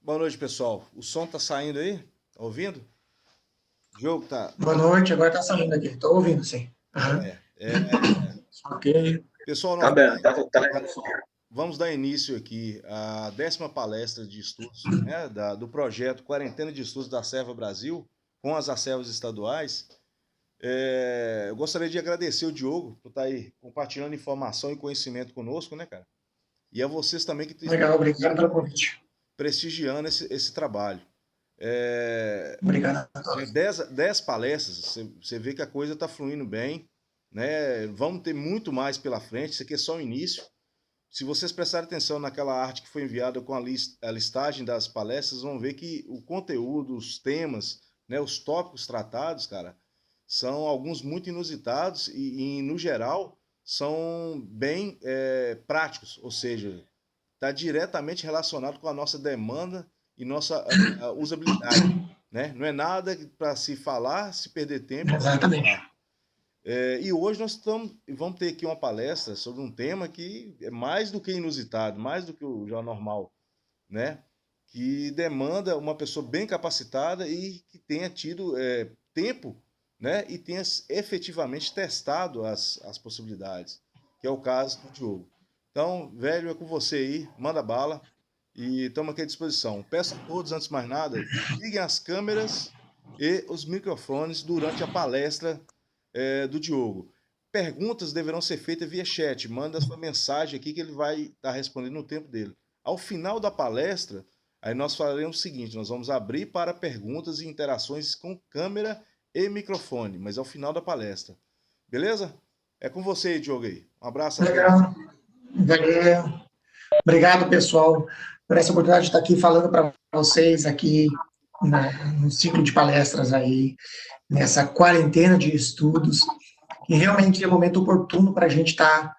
Boa noite, pessoal. O som tá saindo aí? Tá ouvindo? O jogo tá. Boa noite, agora tá saindo aqui. Estou ouvindo, sim. Aham. Joia. Ok. Pessoal, Tá nós bem, tá legal o som. vamos dar início aqui à 10ª palestra de estudos, né, do projeto Quarentena de Estudos da Serva Brasil, com as acervas estaduais. Eu gostaria de agradecer o Diogo por estar aí compartilhando informação e conhecimento conosco, né, cara? E a vocês também que estão Legal, obrigado pelo convite. prestigiando esse trabalho. É, Obrigado a né, todos. 10 palestras, você vê que a coisa está fluindo bem, né? Vamos ter muito mais pela frente, isso aqui é só o início. Se vocês prestarem atenção naquela arte que foi enviada com a listagem das palestras, vão ver que o conteúdo, os temas, né, os tópicos tratados, cara, são alguns muito inusitados e no geral, são bem práticos, ou seja, está diretamente relacionado com a nossa demanda e nossa usabilidade, né? Não é nada para se falar, se perder tempo e deixar de Exatamente. lá. E hoje vamos ter aqui uma palestra sobre um tema que é mais do que inusitado, mais do que o já normal, né? Que demanda uma pessoa bem capacitada e que tenha tido tempo, né? E tenha efetivamente testado as possibilidades, que é o caso do Diogo. Então, velho, é com você aí, manda bala e estamos aqui à disposição. Peço a todos, antes de mais nada, desliguem as câmeras e os microfones durante a palestra do Diogo. Perguntas deverão ser feitas via chat. Manda a sua mensagem aqui que ele vai estar respondendo no tempo dele. Ao final da palestra, aí nós faremos o seguinte: nós vamos abrir para perguntas e interações com câmera e microfone, mas ao final da palestra. Beleza? É com você, Diogo aí. Um abraço a todos. Legal. Valeu. Obrigado, pessoal, por essa oportunidade de estar aqui falando para vocês aqui no ciclo de palestras aí, nessa quarentena de estudos, que realmente é um momento oportuno para a gente estar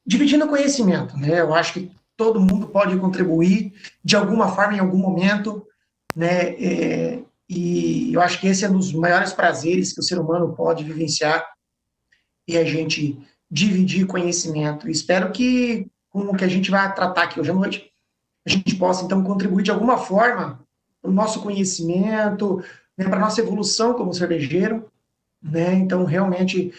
dividindo conhecimento, né? Eu acho que todo mundo pode contribuir de alguma forma, em algum momento, né? E eu acho que esse é um dos maiores prazeres que o ser humano pode vivenciar e a gente dividir conhecimento. Espero que com o que a gente vai tratar aqui hoje à noite, a gente possa então contribuir de alguma forma para o nosso conhecimento, né, para a nossa evolução como cervejeiro, né? Então, realmente,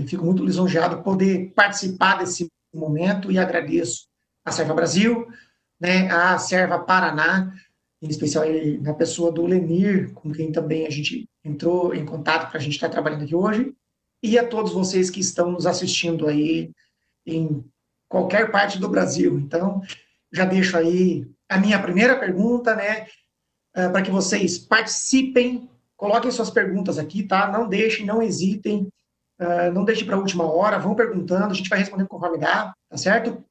fico muito lisonjeado poder participar desse momento e agradeço a Serva Brasil, né, a Serva Paraná, em especial na pessoa do Lenir, com quem também a gente entrou em contato para a gente estar trabalhando aqui hoje, e a todos vocês que estão nos assistindo aí em qualquer parte do Brasil. Então, já deixo aí a minha primeira pergunta, né, para que vocês participem, coloquem suas perguntas aqui, tá? Não deixem, não hesitem, não deixem para a última hora, vão perguntando, a gente vai respondendo conforme dá, tá certo?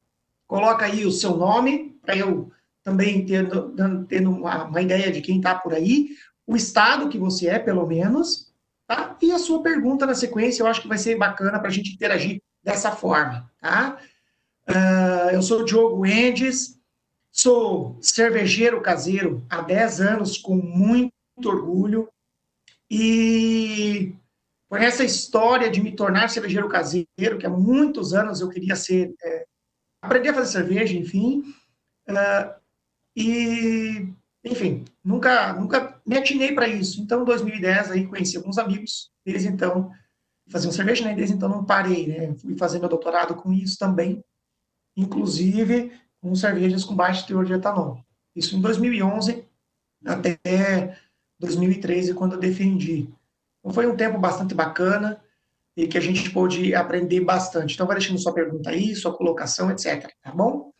Coloca aí o seu nome, para eu também tendo uma ideia de quem está por aí, o estado que você é, pelo menos, tá? E a sua pergunta na sequência, eu acho que vai ser bacana para a gente interagir dessa forma, tá? Eu sou o Diogo Endes, sou cervejeiro caseiro há 10 anos, com muito orgulho, e por essa história de me tornar cervejeiro caseiro, que há muitos anos eu queria ser, aprender a fazer cerveja, enfim, e, enfim, nunca me atinei para isso. Então, em 2010, aí conheci alguns amigos, desde então, faziam cerveja, né? Desde então não parei, né? Fui fazer meu doutorado com isso também, inclusive com cervejas com baixo teor de etanol. Isso em 2011 até 2013, quando eu defendi. Então, foi um tempo bastante bacana e que a gente pôde aprender bastante. Então, vai deixando sua pergunta aí, sua colocação, etc. Tá bom?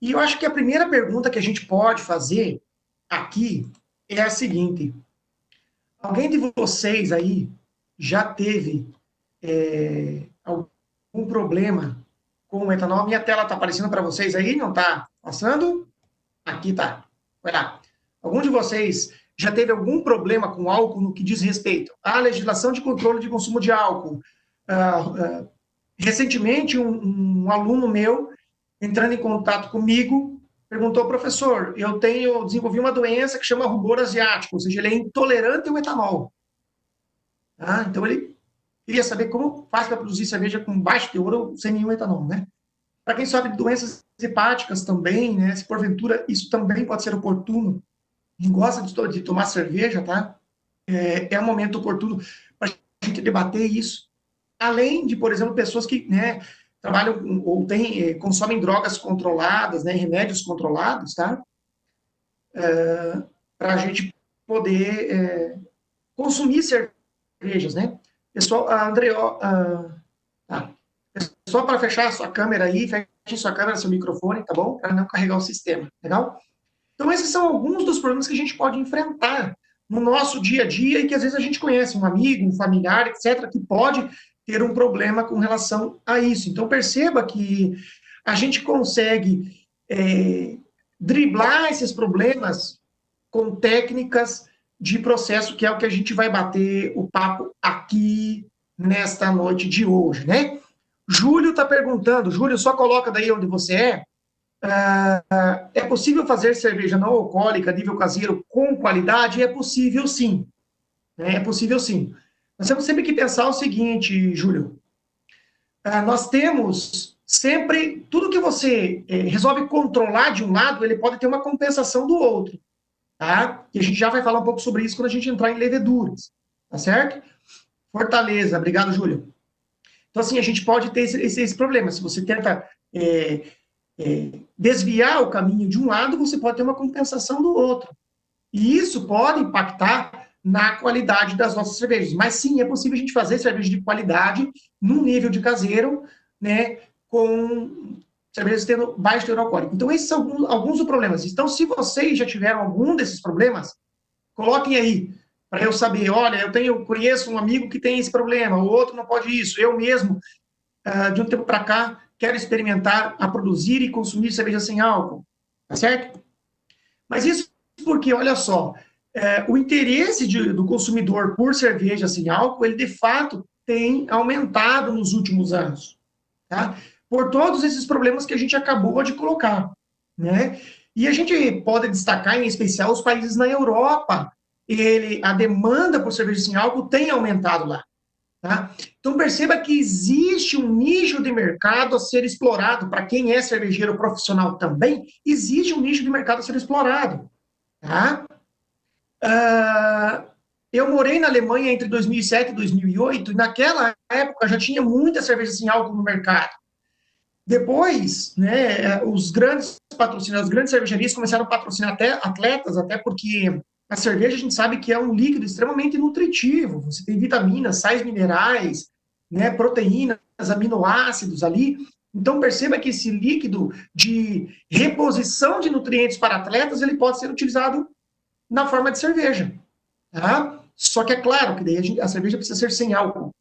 E eu acho que a primeira pergunta que a gente pode fazer aqui é a seguinte: alguém de vocês aí já teve algum problema com o etanol? Minha tela está aparecendo para vocês aí? Não está passando? Aqui está. Vai lá. Algum de vocês já teve algum problema com álcool no que diz respeito à legislação de controle de consumo de álcool? Recentemente, um aluno meu, entrando em contato comigo, perguntou: professor, desenvolvi uma doença que chama rubor asiático, ou seja, ele é intolerante ao etanol. Então, ele queria saber como faz para produzir cerveja com baixo teor ou sem nenhum etanol, né? Para quem sofre de doenças hepáticas também, né? Se porventura isso também pode ser oportuno, quem gosta de tomar cerveja, tá? É um momento oportuno para a gente debater isso. Além de, por exemplo, pessoas que, né, trabalham ou consomem drogas controladas, né, remédios controlados, tá? Para a gente poder consumir cervejas, né? Pessoal, André, tá. Só para fechar a sua câmera aí, feche sua câmera, seu microfone, tá bom? Para não carregar o sistema, legal? Então, esses são alguns dos problemas que a gente pode enfrentar no nosso dia a dia e que às vezes a gente conhece um amigo, um familiar, etc., que pode ter um problema com relação a isso. Então, perceba que a gente consegue driblar esses problemas com técnicas de processo, que é o que a gente vai bater o papo aqui nesta noite de hoje, né? Júlio está perguntando, Júlio, só coloca daí onde você é. É possível fazer cerveja não alcoólica, nível caseiro, com qualidade? É possível sim. Né? É possível sim. Nós temos sempre que pensar o seguinte, Júlio. Nós temos sempre, tudo que você resolve controlar de um lado, ele pode ter uma compensação do outro. Tá? E a gente já vai falar um pouco sobre isso quando a gente entrar em leveduras. Tá certo? Fortaleza. Obrigado, Júlio. Então, assim, a gente pode ter esse problema. Se você tenta desviar o caminho de um lado, você pode ter uma compensação do outro. E isso pode impactar na qualidade das nossas cervejas. Mas sim, é possível a gente fazer cerveja de qualidade num nível de caseiro, né, com cervejas tendo baixo teor alcoólico. Então, esses são alguns dos problemas. Então, se vocês já tiveram algum desses problemas, coloquem aí, para eu saber, olha, eu conheço um amigo que tem esse problema, o outro não pode isso, eu mesmo, de um tempo para cá, quero experimentar a produzir e consumir cerveja sem álcool, tá certo? Mas isso porque, olha só, o interesse do consumidor por cerveja sem álcool, ele de fato tem aumentado nos últimos anos, tá? Por todos esses problemas que a gente acabou de colocar, né? E a gente pode destacar, em especial, os países na Europa. A demanda por cerveja sem álcool tem aumentado lá. Tá? Então, perceba que existe um nicho de mercado a ser explorado. Para quem é cervejeiro profissional também, existe um nicho de mercado a ser explorado. Tá? Eu morei na Alemanha entre 2007 e 2008, e naquela época já tinha muita cerveja sem álcool no mercado. Depois, né, os grandes patrocinadores, as grandes cervejarias começaram a patrocinar até atletas, até porque a cerveja a gente sabe que é um líquido extremamente nutritivo. Você tem vitaminas, sais minerais, né, proteínas, aminoácidos ali. Então perceba que esse líquido de reposição de nutrientes para atletas, ele pode ser utilizado na forma de cerveja. Tá? Só que é claro que daí a cerveja precisa ser sem álcool.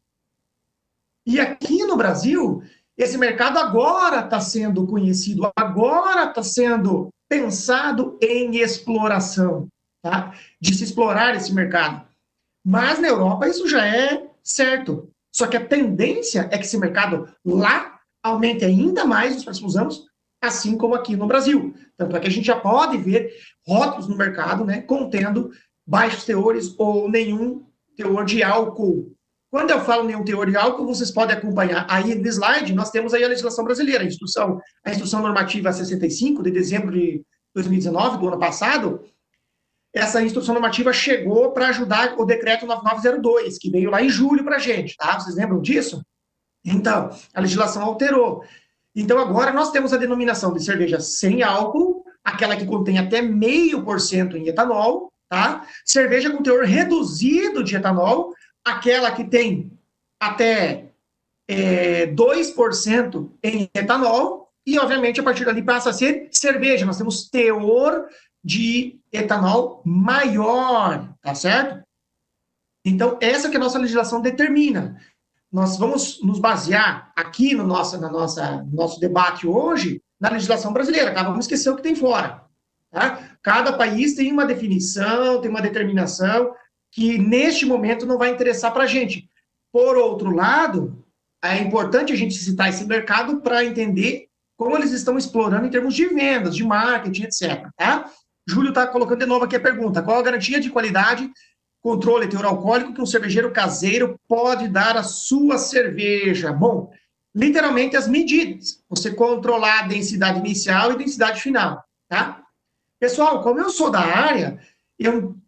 E aqui no Brasil, esse mercado agora está sendo conhecido, agora está sendo pensado em exploração, tá? De se explorar esse mercado. Mas na Europa isso já é certo. Só que a tendência é que esse mercado lá aumente ainda mais nos próximos anos, assim como aqui no Brasil. Tanto é que a gente já pode ver rótulos no mercado, né, contendo baixos teores ou nenhum teor de álcool. Quando eu falo nenhum teor de álcool, vocês podem acompanhar aí no slide, nós temos aí a legislação brasileira, a instrução normativa 65 de dezembro de 2019, do ano passado. Essa instrução normativa chegou para ajudar o decreto 9902, que veio lá em julho para a gente, tá? Vocês lembram disso? Então, a legislação alterou. Então, agora nós temos a denominação de cerveja sem álcool, aquela que contém até 0,5% em etanol, tá? Cerveja com teor reduzido de etanol, aquela que tem até 2% em etanol, e, obviamente, a partir dali passa a ser cerveja. Nós temos teor de etanol maior, tá certo? Então, essa que a nossa legislação determina. Nós vamos nos basear aqui no nosso debate hoje na legislação brasileira, tá? Vamos esquecer o que tem fora. Tá? Cada país tem uma definição, tem uma determinação que, neste momento, não vai interessar para a gente. Por outro lado, é importante a gente citar esse mercado para entender como eles estão explorando em termos de vendas, de marketing, etc. Tá? Júlio está colocando de novo aqui a pergunta: qual a garantia de qualidade, controle teor alcoólico que um cervejeiro caseiro pode dar à sua cerveja? Bom, literalmente as medidas. Você controlar a densidade inicial e densidade final, tá? Pessoal, como eu sou da área,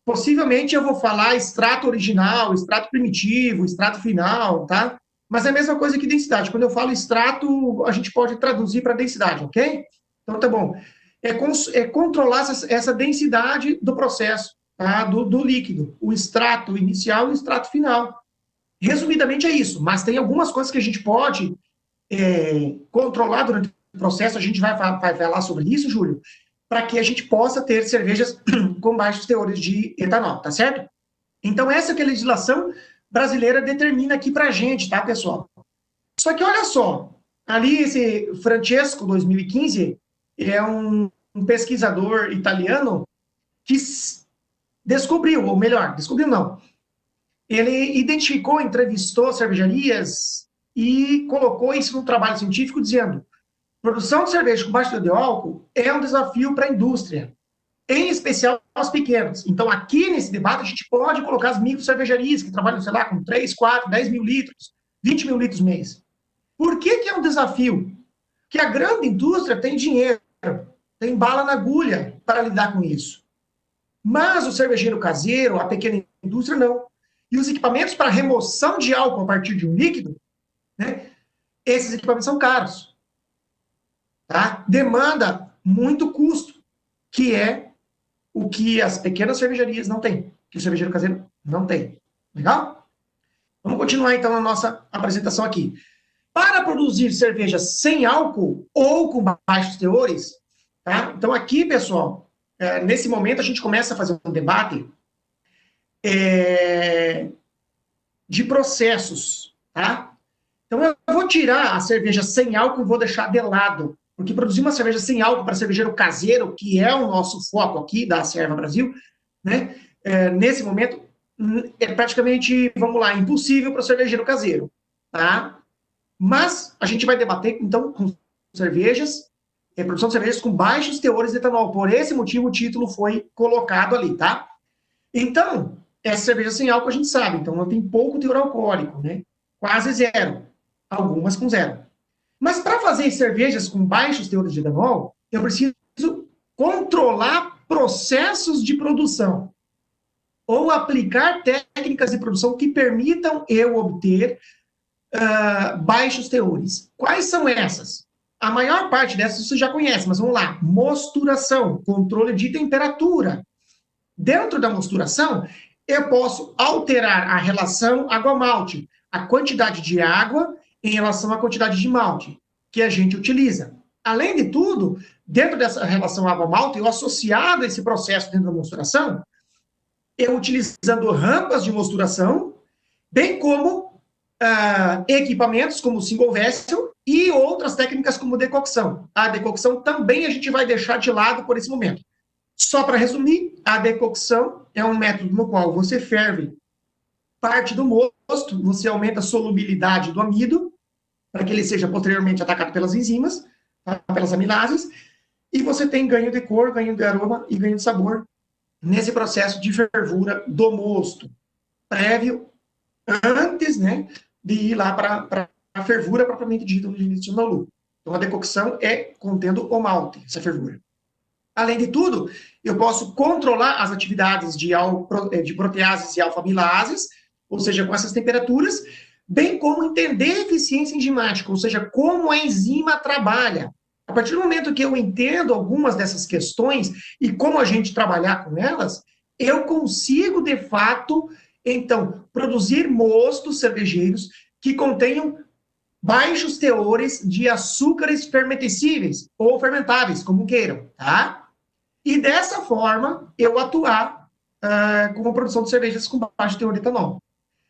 possivelmente eu vou falar extrato original, extrato primitivo, extrato final, tá? Mas é a mesma coisa que densidade. Quando eu falo extrato, a gente pode traduzir para densidade, ok? Então tá bom. É controlar essa densidade do processo, tá? Do líquido, o extrato inicial e o extrato final. Resumidamente é isso, mas tem algumas coisas que a gente pode controlar durante o processo, a gente vai falar sobre isso, Júlio, para que a gente possa ter cervejas com baixos teores de etanol, tá certo? Então, essa que a legislação brasileira determina aqui para a gente, tá, pessoal? Só que olha só, ali esse Francesco, 2015, é um pesquisador italiano que descobriu, ou melhor, descobriu não, ele identificou, entrevistou cervejarias e colocou isso num trabalho científico dizendo: produção de cerveja com baixo teor de álcool é um desafio para a indústria, em especial as pequenas. Então, aqui nesse debate, a gente pode colocar as micro cervejarias, que trabalham, sei lá, com 3, 4, 10 mil litros, 20 mil litros mês. Por que é um desafio? Porque a grande indústria tem dinheiro, tem bala na agulha para lidar com isso. Mas o cervejeiro caseiro, a pequena indústria, não. E os equipamentos para remoção de álcool a partir de um líquido, né, esses equipamentos são caros. Tá? Demanda muito custo, que é o que as pequenas cervejarias não têm, que o cervejeiro caseiro não tem. Legal? Vamos continuar então a nossa apresentação aqui. Para produzir cerveja sem álcool ou com baixos teores, tá? Então aqui, pessoal, nesse momento a gente começa a fazer um debate de processos, tá? Então eu vou tirar a cerveja sem álcool e vou deixar de lado, porque produzir uma cerveja sem álcool para cervejeiro caseiro, que é o nosso foco aqui da Cerva Brasil, né? Nesse momento é praticamente, vamos lá, impossível para o cervejeiro caseiro, tá? Mas a gente vai debater então com cervejas, produção de cervejas com baixos teores de etanol. Por esse motivo o título foi colocado ali, tá? Então, essa cerveja sem álcool a gente sabe, então ela tem pouco teor alcoólico, né? Quase zero. Algumas com zero. Mas para fazer cervejas com baixos teores de etanol, eu preciso controlar processos de produção ou aplicar técnicas de produção que permitam eu obter baixos teores. Quais são essas? A maior parte dessas você já conhece, mas vamos lá. Mosturação, controle de temperatura. Dentro da mosturação, eu posso alterar a relação água-malte, a quantidade de água em relação à quantidade de malte que a gente utiliza. Além de tudo, dentro dessa relação água-malte, eu associado a esse processo dentro da mosturação, eu utilizando rampas de mosturação, bem como equipamentos como single vessel e outras técnicas como decocção. A decocção também a gente vai deixar de lado por esse momento. Só para resumir, a decocção é um método no qual você ferve parte do mosto, você aumenta a solubilidade do amido, para que ele seja posteriormente atacado pelas enzimas, pelas amilases, e você tem ganho de cor, ganho de aroma e ganho de sabor nesse processo de fervura do mosto, prévio, antes, né, de ir lá para a fervura propriamente dita no início do lucro. Então, a decocção é contendo o malte, essa fervura. Além de tudo, eu posso controlar as atividades de proteases e alfa-amilases, ou seja, com essas temperaturas, bem como entender a eficiência enzimática, ou seja, como a enzima trabalha. A partir do momento que eu entendo algumas dessas questões e como a gente trabalhar com elas, eu consigo, de fato, então, produzir mostos cervejeiros que contenham baixos teores de açúcares fermentescíveis ou fermentáveis, como queiram, tá? E dessa forma, eu atuar com a produção de cervejas com baixo teor de etanol.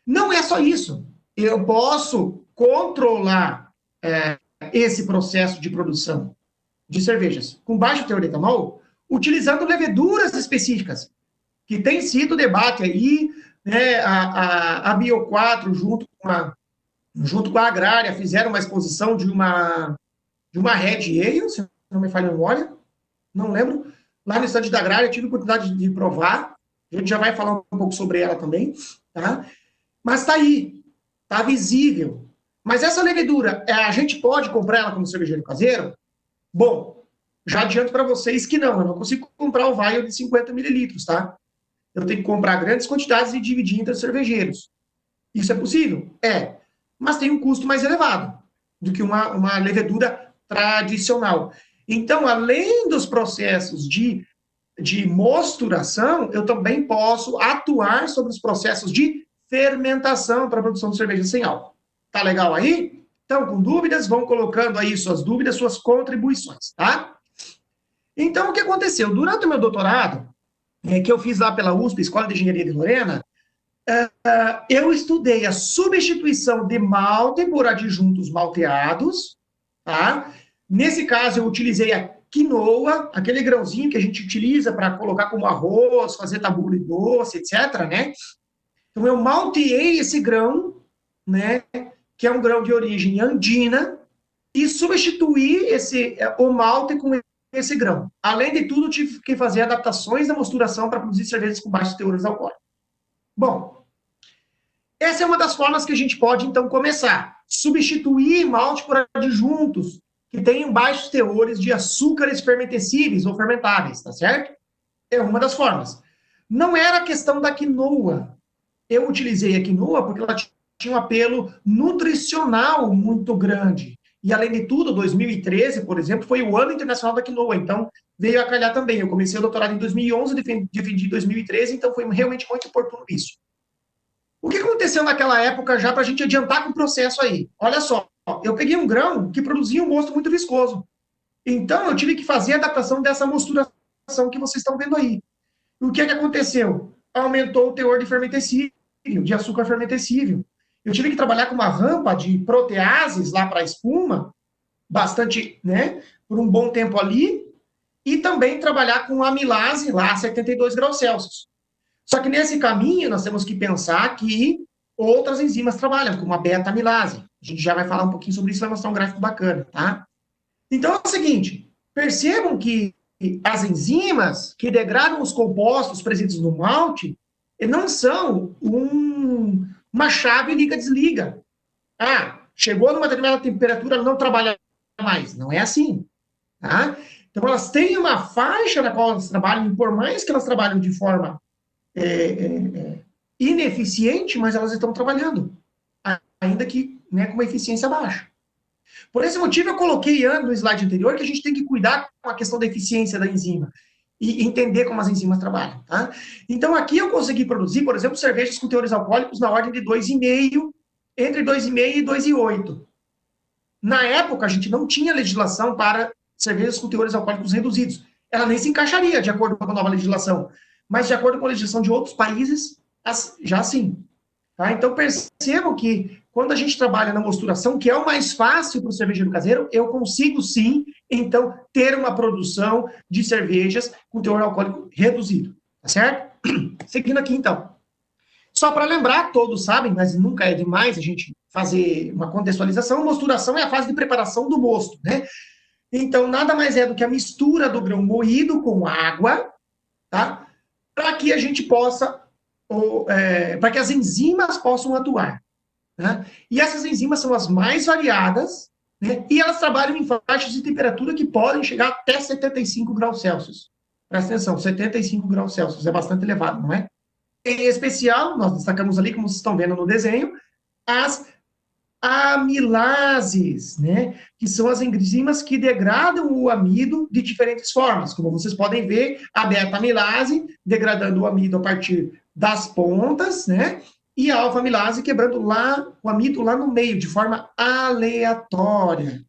Não é só isso. Eu posso controlar esse processo de produção de cervejas com baixo teor de etanol utilizando leveduras específicas, que tem sido debate aí, né, a Bio4, junto com a Agrária, fizeram uma exposição de uma Red Ale, se não me falha a memória, não lembro, lá no estande da Agrária, eu tive a oportunidade de provar, a gente já vai falar um pouco sobre ela também, tá? Mas está aí, está visível. Mas essa levedura, a gente pode comprar ela como cervejeiro caseiro? Bom, já adianto para vocês que não, eu não consigo comprar o vial de 50 mililitros, tá? Eu tenho que comprar grandes quantidades e dividir entre os cervejeiros. Isso é possível? É. Mas tem um custo mais elevado do que uma levedura tradicional. Então, além dos processos de mosturação, eu também posso atuar sobre os processos de fermentação para a produção de cerveja sem álcool. Tá legal aí? Então, com dúvidas, vão colocando aí suas dúvidas, suas contribuições, tá? Então, o que aconteceu? Durante o meu doutorado, que eu fiz lá pela USP, Escola de Engenharia de Lorena, eu estudei a substituição de malte por adjuntos malteados, tá? Nesse caso, eu utilizei a quinoa, aquele grãozinho que a gente utiliza para colocar como arroz, fazer tabule doce, etc., né? Então, eu malteei esse grão, né, que é um grão de origem andina, e substituí o malte com esse grão. Além de tudo, tive que fazer adaptações da mosturação para produzir cervejas com baixos teores alcoólicos. Bom, essa é uma das formas que a gente pode, então, começar. Substituir malte por adjuntos que tenham baixos teores de açúcares fermentescíveis ou fermentáveis, tá certo? É uma das formas. Não era a questão da quinoa. Eu utilizei a quinoa porque ela tinha um apelo nutricional muito grande. E, além de tudo, 2013, por exemplo, foi o ano internacional da quinoa. Então, veio a calhar também. Eu comecei o doutorado em 2011, defendi em 2013, então foi realmente muito oportuno isso. O que aconteceu naquela época já para a gente adiantar com o processo aí? Olha só, eu peguei um grão que produzia um mosto muito viscoso. Então, eu tive que fazer a adaptação dessa mosturação que vocês estão vendo aí. E o que aconteceu? Aumentou o teor de fermentescível, de açúcar fermentescível. Eu tive que trabalhar com uma rampa de proteases lá para a espuma, bastante, né, por um bom tempo ali, e também trabalhar com amilase lá a 72 graus Celsius. Só que nesse caminho nós temos que pensar que outras enzimas trabalham, como a beta-amilase. A gente já vai falar um pouquinho sobre isso, vai mostrar um gráfico bacana, tá? Então é o seguinte, percebam que as enzimas que degradam os compostos presentes no malte não são uma chave liga-desliga. Ah, chegou numa determinada temperatura, ela não trabalha mais. Não é assim. Tá? Então, elas têm uma faixa na qual elas trabalham, e por mais que elas trabalhem de forma ineficiente, mas elas estão trabalhando, ainda que, né, com uma eficiência baixa. Por esse motivo, eu coloquei no slide anterior que a gente tem que cuidar com a questão da eficiência da enzima e entender como as enzimas trabalham. Tá? Então, aqui eu consegui produzir, por exemplo, cervejas com teores alcoólicos na ordem de 2,5, entre 2,5 e 2,8. Na época, a gente não tinha legislação para cervejas com teores alcoólicos reduzidos. Ela nem se encaixaria de acordo com a nova legislação. Mas, de acordo com a legislação de outros países, já sim. Tá? Então, percebam que quando a gente trabalha na mosturação, que é o mais fácil para o cervejeiro caseiro, eu consigo sim, então, ter uma produção de cervejas com teor alcoólico reduzido. Tá certo? Seguindo aqui, então. Só para lembrar, todos sabem, mas nunca é demais a gente fazer uma contextualização, mosturação é a fase de preparação do mosto, né? Então, nada mais é do que a mistura do grão moído com água, tá? Para que a gente possa, para que as enzimas possam atuar. Né? E essas enzimas são as mais variadas, né? E elas trabalham em faixas de temperatura que podem chegar até 75 graus Celsius. Presta atenção, 75 graus Celsius é bastante elevado, não é? Em especial, nós destacamos ali, como vocês estão vendo no desenho, as amilases, né? Que são as enzimas que degradam o amido de diferentes formas. Como vocês podem ver, a beta-amilase degradando o amido a partir das pontas, né? E a alfa-amilase quebrando o amido lá no meio, de forma aleatória.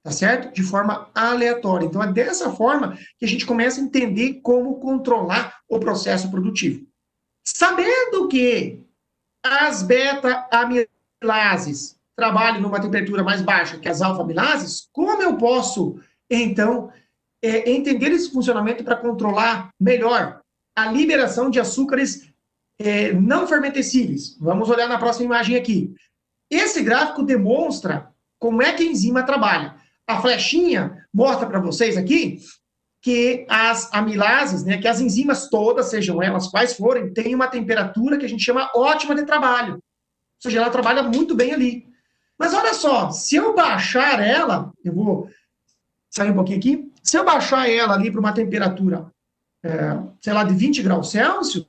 Tá certo? De forma aleatória. Então, é dessa forma que a gente começa a entender como controlar o processo produtivo. Sabendo que as beta-amilases trabalham numa temperatura mais baixa que as alfa-amilases, como eu posso, então, entender esse funcionamento para controlar melhor a liberação de açúcares não fermentescíveis? Vamos olhar na próxima imagem aqui. Esse gráfico demonstra como é que a enzima trabalha. A flechinha mostra para vocês aqui que as amilases, né, que as enzimas todas, sejam elas quais forem, têm uma temperatura que a gente chama ótima de trabalho. Ou seja, ela trabalha muito bem ali. Mas olha só, se eu baixar ela, eu vou sair um pouquinho aqui, se eu baixar ela ali para uma temperatura, sei lá, de 20 graus Celsius,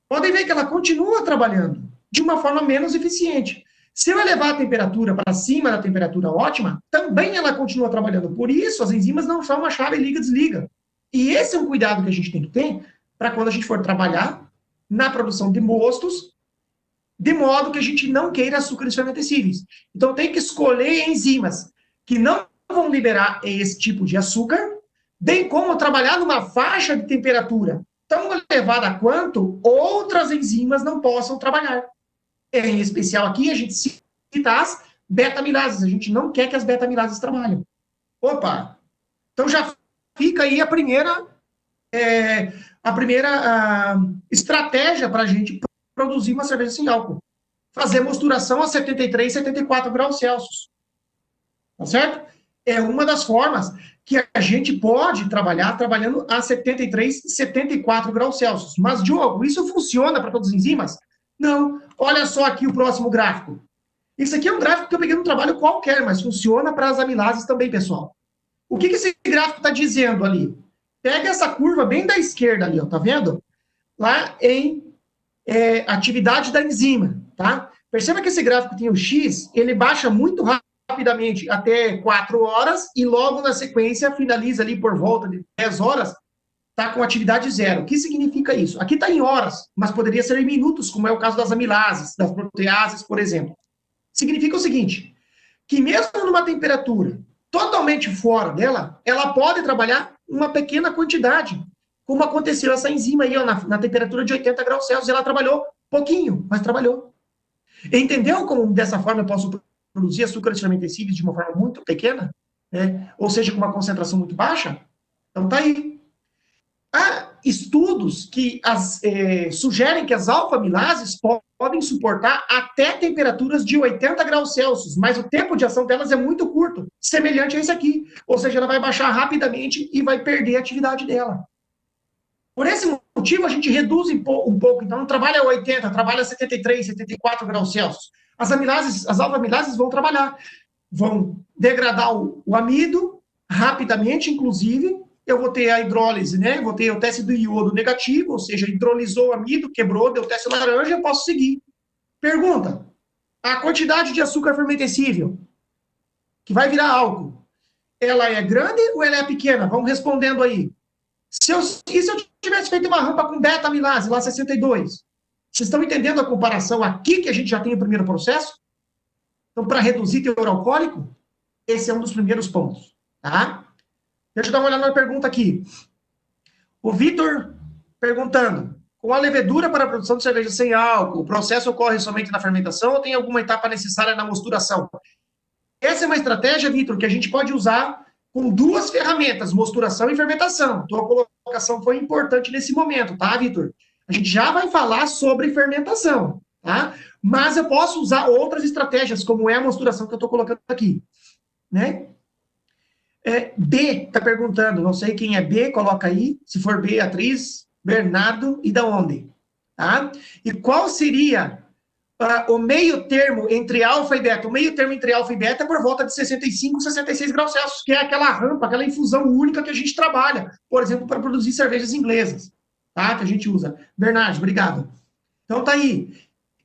podem ver que ela continua trabalhando de uma forma menos eficiente. Se eu elevar a temperatura para cima da temperatura ótima, também ela continua trabalhando. Por isso, as enzimas não são uma chave liga-desliga. E esse é um cuidado que a gente tem que ter para quando a gente for trabalhar na produção de mostos, de modo que a gente não queira açúcares fermentescíveis. Então, tem que escolher enzimas que não vão liberar esse tipo de açúcar, bem como trabalhar numa faixa de temperatura tão elevada quanto outras enzimas não possam trabalhar. Em especial aqui, a gente cita as beta-amilases. A gente não quer que as beta-amilases trabalhem. Opa! Então já fica aí a primeira estratégia para a gente produzir uma cerveja sem álcool. Fazer mosturação a 73, 74 graus Celsius. Tá certo? É uma das formas que a gente pode trabalhar trabalhando a 73, 74 graus Celsius. Mas, Diogo, isso funciona para todas as enzimas? Não. Olha só aqui o próximo gráfico. Isso aqui é um gráfico que eu peguei num trabalho qualquer, mas funciona para as amilases também, pessoal. O que esse gráfico está dizendo ali? Pega essa curva bem da esquerda ali, ó, tá vendo? Lá em atividade da enzima, tá? Perceba que esse gráfico tem o X, ele baixa muito rapidamente até 4 horas e logo na sequência finaliza ali por volta de 10 horas, tá com atividade zero. O que significa isso? Aqui está em horas, mas poderia ser em minutos, como é o caso das amilases, das proteases, por exemplo. Significa o seguinte, que mesmo numa temperatura totalmente fora dela, ela pode trabalhar uma pequena quantidade, como aconteceu essa enzima aí, ó, na temperatura de 80 graus Celsius, ela trabalhou pouquinho, mas trabalhou. Entendeu como dessa forma eu posso produzir açúcares fermentescíveis de uma forma muito pequena, né? Ou seja, com uma concentração muito baixa? Então tá aí. Há estudos que sugerem que as alfa-amilases podem suportar até temperaturas de 80 graus Celsius, mas o tempo de ação delas é muito curto, semelhante a esse aqui. Ou seja, ela vai baixar rapidamente e vai perder a atividade dela. Por esse motivo, a gente reduz um pouco. Então, não trabalha 80, trabalha 73, 74 graus Celsius. As alfa-amilases vão trabalhar, vão degradar o amido rapidamente, inclusive. Eu vou ter a hidrólise, né? Vou ter o teste do iodo negativo, ou seja, hidrolisou o amido, quebrou, deu teste laranja, eu posso seguir. Pergunta: a quantidade de açúcar fermentescível que vai virar álcool, ela é grande ou ela é pequena? Vamos respondendo aí. E se eu tivesse feito uma rampa com beta-amilase, lá 62? Vocês estão entendendo a comparação aqui que a gente já tem o primeiro processo? Então, para reduzir teor alcoólico, esse é um dos primeiros pontos, tá? Deixa eu dar uma olhada na pergunta aqui. O Vitor perguntando, com a levedura para a produção de cerveja sem álcool, o processo ocorre somente na fermentação ou tem alguma etapa necessária na mosturação? Essa é uma estratégia, Vitor, que a gente pode usar com duas ferramentas, mosturação e fermentação. Então, a colocação foi importante nesse momento, tá, Vitor? A gente já vai falar sobre fermentação, tá? Mas eu posso usar outras estratégias, como é a mosturação que eu estou colocando aqui, né? B está perguntando, não sei quem é B, coloca aí. Se for Beatriz, Bernardo e da onde? Tá? E qual seria o meio termo entre alfa e beta? O meio termo entre alfa e beta é por volta de 65, 66 graus Celsius, que é aquela rampa, aquela infusão única que a gente trabalha, por exemplo, para produzir cervejas inglesas, tá? Que a gente usa. Bernardo, obrigado. Então tá aí.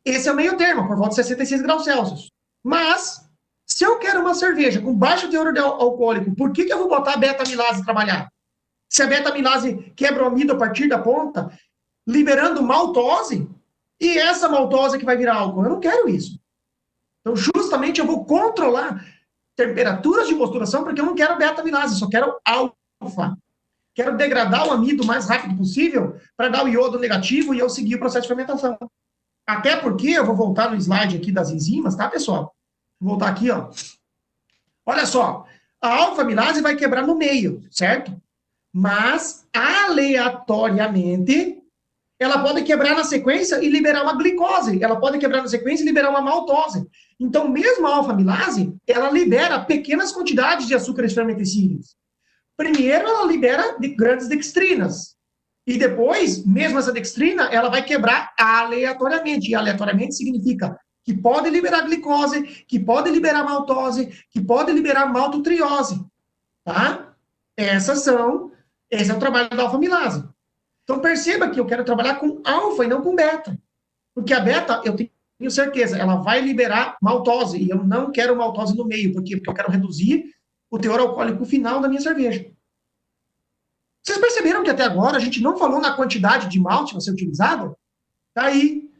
Esse é o meio termo, por volta de 66 graus Celsius. Mas, se eu quero uma cerveja com baixo teor alcoólico, por que eu vou botar a beta-amilase trabalhar? Se a beta-amilase quebra o amido a partir da ponta, liberando maltose, e essa maltose que vai virar álcool, eu não quero isso. Então, justamente, eu vou controlar temperaturas de mosturação, porque eu não quero beta-amilase, só quero alfa. Quero degradar o amido o mais rápido possível para dar o iodo negativo e eu seguir o processo de fermentação. Até porque, eu vou voltar no slide aqui das enzimas, tá, pessoal? Vou voltar aqui, ó. Olha só, a alfa-amilase vai quebrar no meio, certo? Mas, aleatoriamente, ela pode quebrar na sequência e liberar uma glicose. Ela pode quebrar na sequência e liberar uma maltose. Então, mesmo a alfa-amilase, ela libera pequenas quantidades de açúcares fermentescíveis. Primeiro, ela libera grandes dextrinas. E depois, mesmo essa dextrina, ela vai quebrar aleatoriamente. E aleatoriamente significa que pode liberar glicose, que pode liberar maltose, que pode liberar maltotriose, tá? Esse é o trabalho da alfa-amilase. Então, perceba que eu quero trabalhar com alfa e não com beta. Porque a beta, eu tenho certeza, ela vai liberar maltose, e eu não quero maltose no meio. Por quê? Porque eu quero reduzir o teor alcoólico final da minha cerveja. Vocês perceberam que até agora a gente não falou na quantidade de malte a ser utilizado? Tá aí.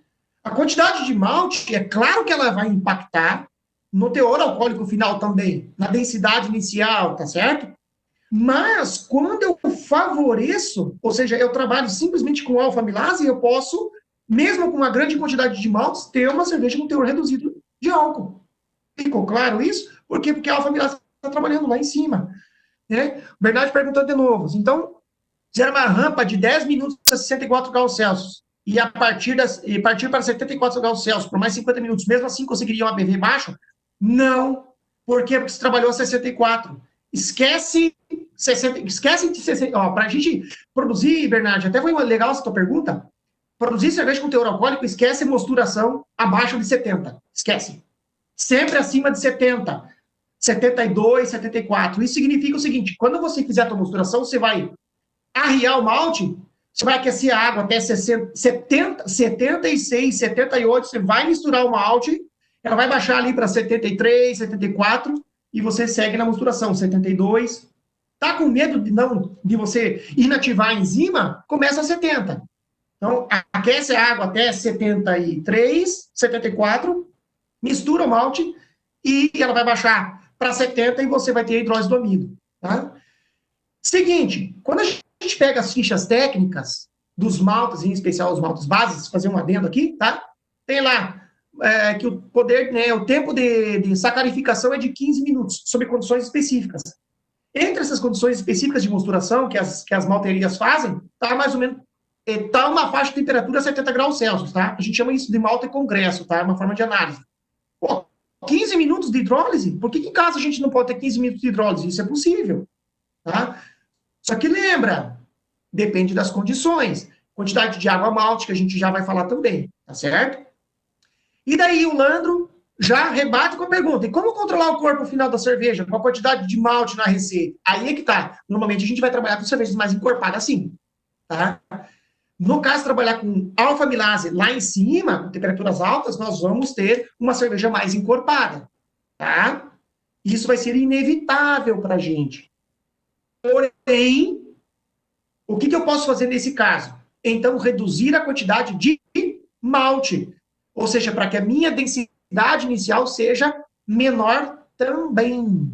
A quantidade de malte, é claro que ela vai impactar no teor alcoólico final também, na densidade inicial, tá certo? Mas, quando eu favoreço, ou seja, eu trabalho simplesmente com alfa-amilase, eu posso, mesmo com uma grande quantidade de maltes, ter uma cerveja com teor reduzido de álcool. Ficou claro isso? Por quê? Porque a alfa-amilase está trabalhando lá em cima. Né? O Bernardo perguntando de novo. Então, gera uma rampa de 10 minutos a 64 graus Celsius e partir para 74 graus Celsius por mais 50 minutos, mesmo assim conseguiria um ABV baixo? Não. Por quê? Porque você trabalhou a 64. Esquece 60, esquece de 60. Para a gente produzir, Bernardo, até foi legal essa tua pergunta. Produzir cerveja com teor alcoólico, esquece mosturação abaixo de 70. Esquece. Sempre acima de 70. 72, 74. Isso significa o seguinte: quando você fizer a tua mosturação, você vai arriar o malte, você vai aquecer a água até 60, 70, 76, 78, você vai misturar o malte, ela vai baixar ali para 73, 74, e você segue na misturação, 72. Tá com medo de você inativar a enzima? Começa a 70. Então, aquece a água até 73, 74, mistura o malte, e ela vai baixar para 70 e você vai ter a hidrólise do amido. Tá? Seguinte, quando a gente pega as fichas técnicas dos maltes, em especial os maltes bases, fazer um adendo aqui, tá? Tem lá que o poder, né, o tempo de sacarificação é de 15 minutos, sob condições específicas. Entre essas condições específicas de mosturação que as malterias fazem, tá mais ou menos tá uma faixa de temperatura a 70 graus Celsius, tá? A gente chama isso de malte congresso, tá? É uma forma de análise. Pô, 15 minutos de hidrólise? Por que em casa a gente não pode ter 15 minutos de hidrólise? Isso é possível, tá? Só que lembra, depende das condições. Quantidade de água malte, que a gente já vai falar também, tá certo? E daí o Landro já rebate com a pergunta: e como controlar o corpo final da cerveja? Com a quantidade de malte na receita? Aí é que tá. Normalmente a gente vai trabalhar com cervejas mais encorpadas assim, tá? No caso, trabalhar com alfa-amilase lá em cima, com temperaturas altas, nós vamos ter uma cerveja mais encorpada, tá? Isso vai ser inevitável para a gente. Porém, o que eu posso fazer nesse caso? Então, reduzir a quantidade de malte, ou seja, para que a minha densidade inicial seja menor também.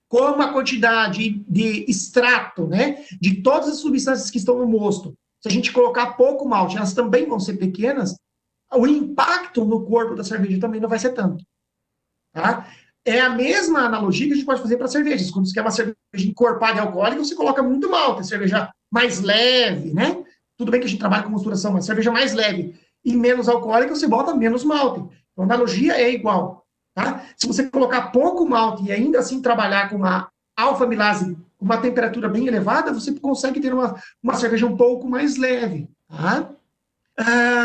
Como a quantidade de extrato, né, de todas as substâncias que estão no mosto, se a gente colocar pouco malte, elas também vão ser pequenas, o impacto no corpo da cerveja também não vai ser tanto. Tá? É a mesma analogia que a gente pode fazer para cervejas. Quando você quer uma cerveja encorpada e alcoólica, você coloca muito malte, cerveja mais leve, né? Tudo bem que a gente trabalha com misturação, mas cerveja mais leve e menos alcoólica, você bota menos malte. Então, a analogia é igual. Tá? Se você colocar pouco malte e ainda assim trabalhar com uma alfa-amilase com uma temperatura bem elevada, você consegue ter uma cerveja um pouco mais leve. Tá?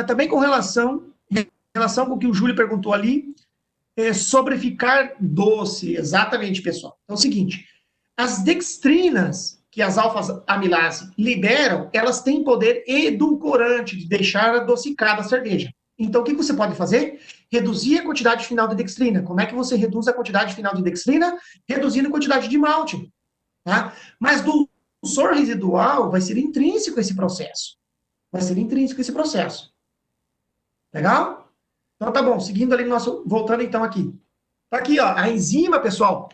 Também com relação com o que o Júlio perguntou ali, sobre ficar doce. Exatamente, pessoal. Então é o seguinte, as dextrinas que as alfa-amilase liberam, elas têm poder edulcorante de deixar adocicada a cerveja. Então, o que você pode fazer? Reduzir a quantidade final de dextrina. Como é que você reduz a quantidade final de dextrina? Reduzindo a quantidade de malte. Tá? Mas do dulçor residual vai ser intrínseco esse processo. Vai ser intrínseco esse processo. Legal? Então, tá bom. Seguindo ali nosso... Voltando, então, aqui. Tá aqui, ó. A enzima, pessoal,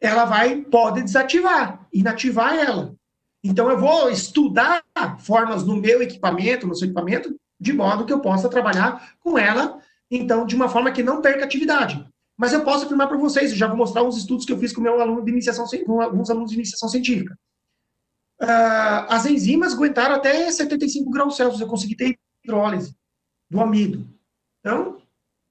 ela pode desativar, inativar ela. Então, eu vou estudar formas no meu equipamento, no seu equipamento, de modo que eu possa trabalhar com ela, então, de uma forma que não perca atividade. Mas eu posso afirmar para vocês, eu já vou mostrar uns estudos que eu fiz com meu aluno de iniciação, com alguns alunos de iniciação científica. As enzimas aguentaram até 75 graus Celsius, eu consegui ter hidrólise do amido. Então,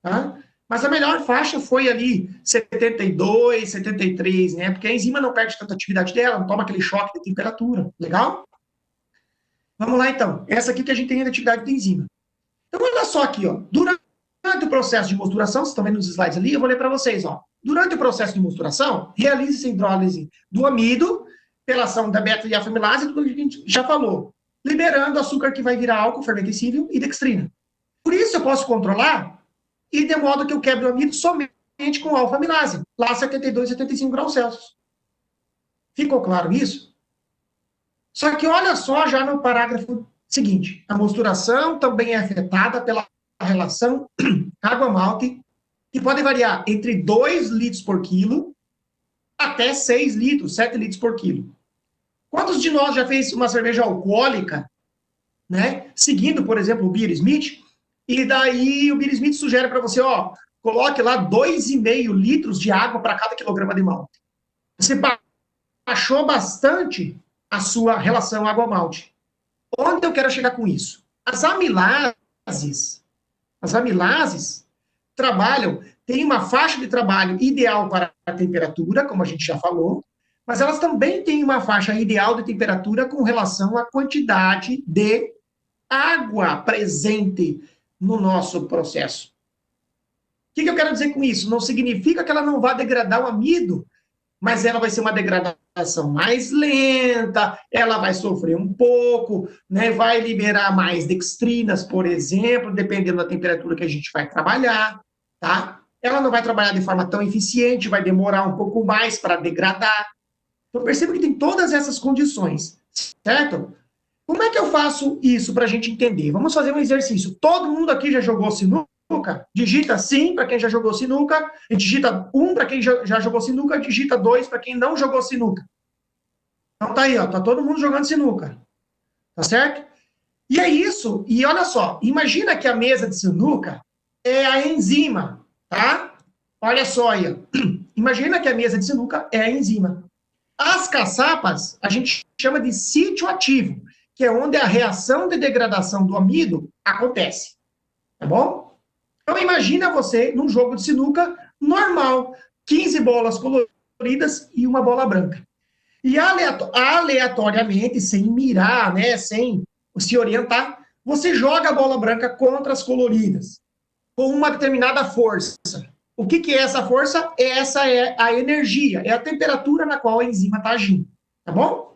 tá? Mas a melhor faixa foi ali 72, 73, né? Porque a enzima não perde tanta atividade dela, não toma aquele choque de temperatura. Legal? Vamos lá, então. Essa aqui que a gente tem a atividade de enzima. Então, olha só aqui, ó. Durante o processo de mosturação, vocês estão vendo os slides ali, eu vou ler para vocês, ó. Durante o processo de mosturação, realiza-se a hidrólise do amido pela ação da beta-diafamilase, tudo que a gente já falou, liberando açúcar que vai virar álcool fermentescível e dextrina. Por isso eu posso controlar e de modo que eu quebre o amido somente com alfa-amilase, lá 72, 75 graus Celsius. Ficou claro isso? Só que olha só já no parágrafo seguinte, a mosturação também é afetada pela relação água-malte, que pode variar entre 2 litros por quilo até 6 litros, 7 litros por quilo. Quantos de nós já fez uma cerveja alcoólica, né, seguindo, por exemplo, o Beer Smith, e daí o Beer Smith sugere para você, ó, coloque lá 2,5 litros de água para cada quilograma de malte. Você baixou bastante a sua relação água-malte. Onde eu quero chegar com isso? As amilases trabalham, tem uma faixa de trabalho ideal para a temperatura, como a gente já falou, mas elas também têm uma faixa ideal de temperatura com relação à quantidade de água presente no nosso processo. O que eu quero dizer com isso? Não significa que ela não vá degradar o amido, mas ela vai ser uma degradação mais lenta, ela vai sofrer um pouco, né? Vai liberar mais dextrinas, por exemplo, dependendo da temperatura que a gente vai trabalhar, tá? Ela não vai trabalhar de forma tão eficiente, vai demorar um pouco mais para degradar. Então, perceba que tem todas essas condições, certo? Como é que eu faço isso para a gente entender? Vamos fazer um exercício. Todo mundo aqui já jogou sinuca? Digita sim para quem já jogou sinuca, e digita 1 para quem já jogou sinuca, digita 2 para quem não jogou sinuca. Então tá aí, ó, tá todo mundo jogando sinuca. Tá certo? E é isso, e olha só, imagina que a mesa de sinuca é a enzima, tá? Olha só aí, ó. Imagina que a mesa de sinuca é a enzima. As caçapas, a gente chama de sítio ativo, que é onde a reação de degradação do amido acontece. Tá bom? Então, imagina você num jogo de sinuca normal, 15 bolas coloridas e uma bola branca. E aleatoriamente, sem mirar, né, sem se orientar, você joga a bola branca contra as coloridas, com uma determinada força. O que é essa força? Essa é a energia, é a temperatura na qual a enzima está agindo. Tá bom?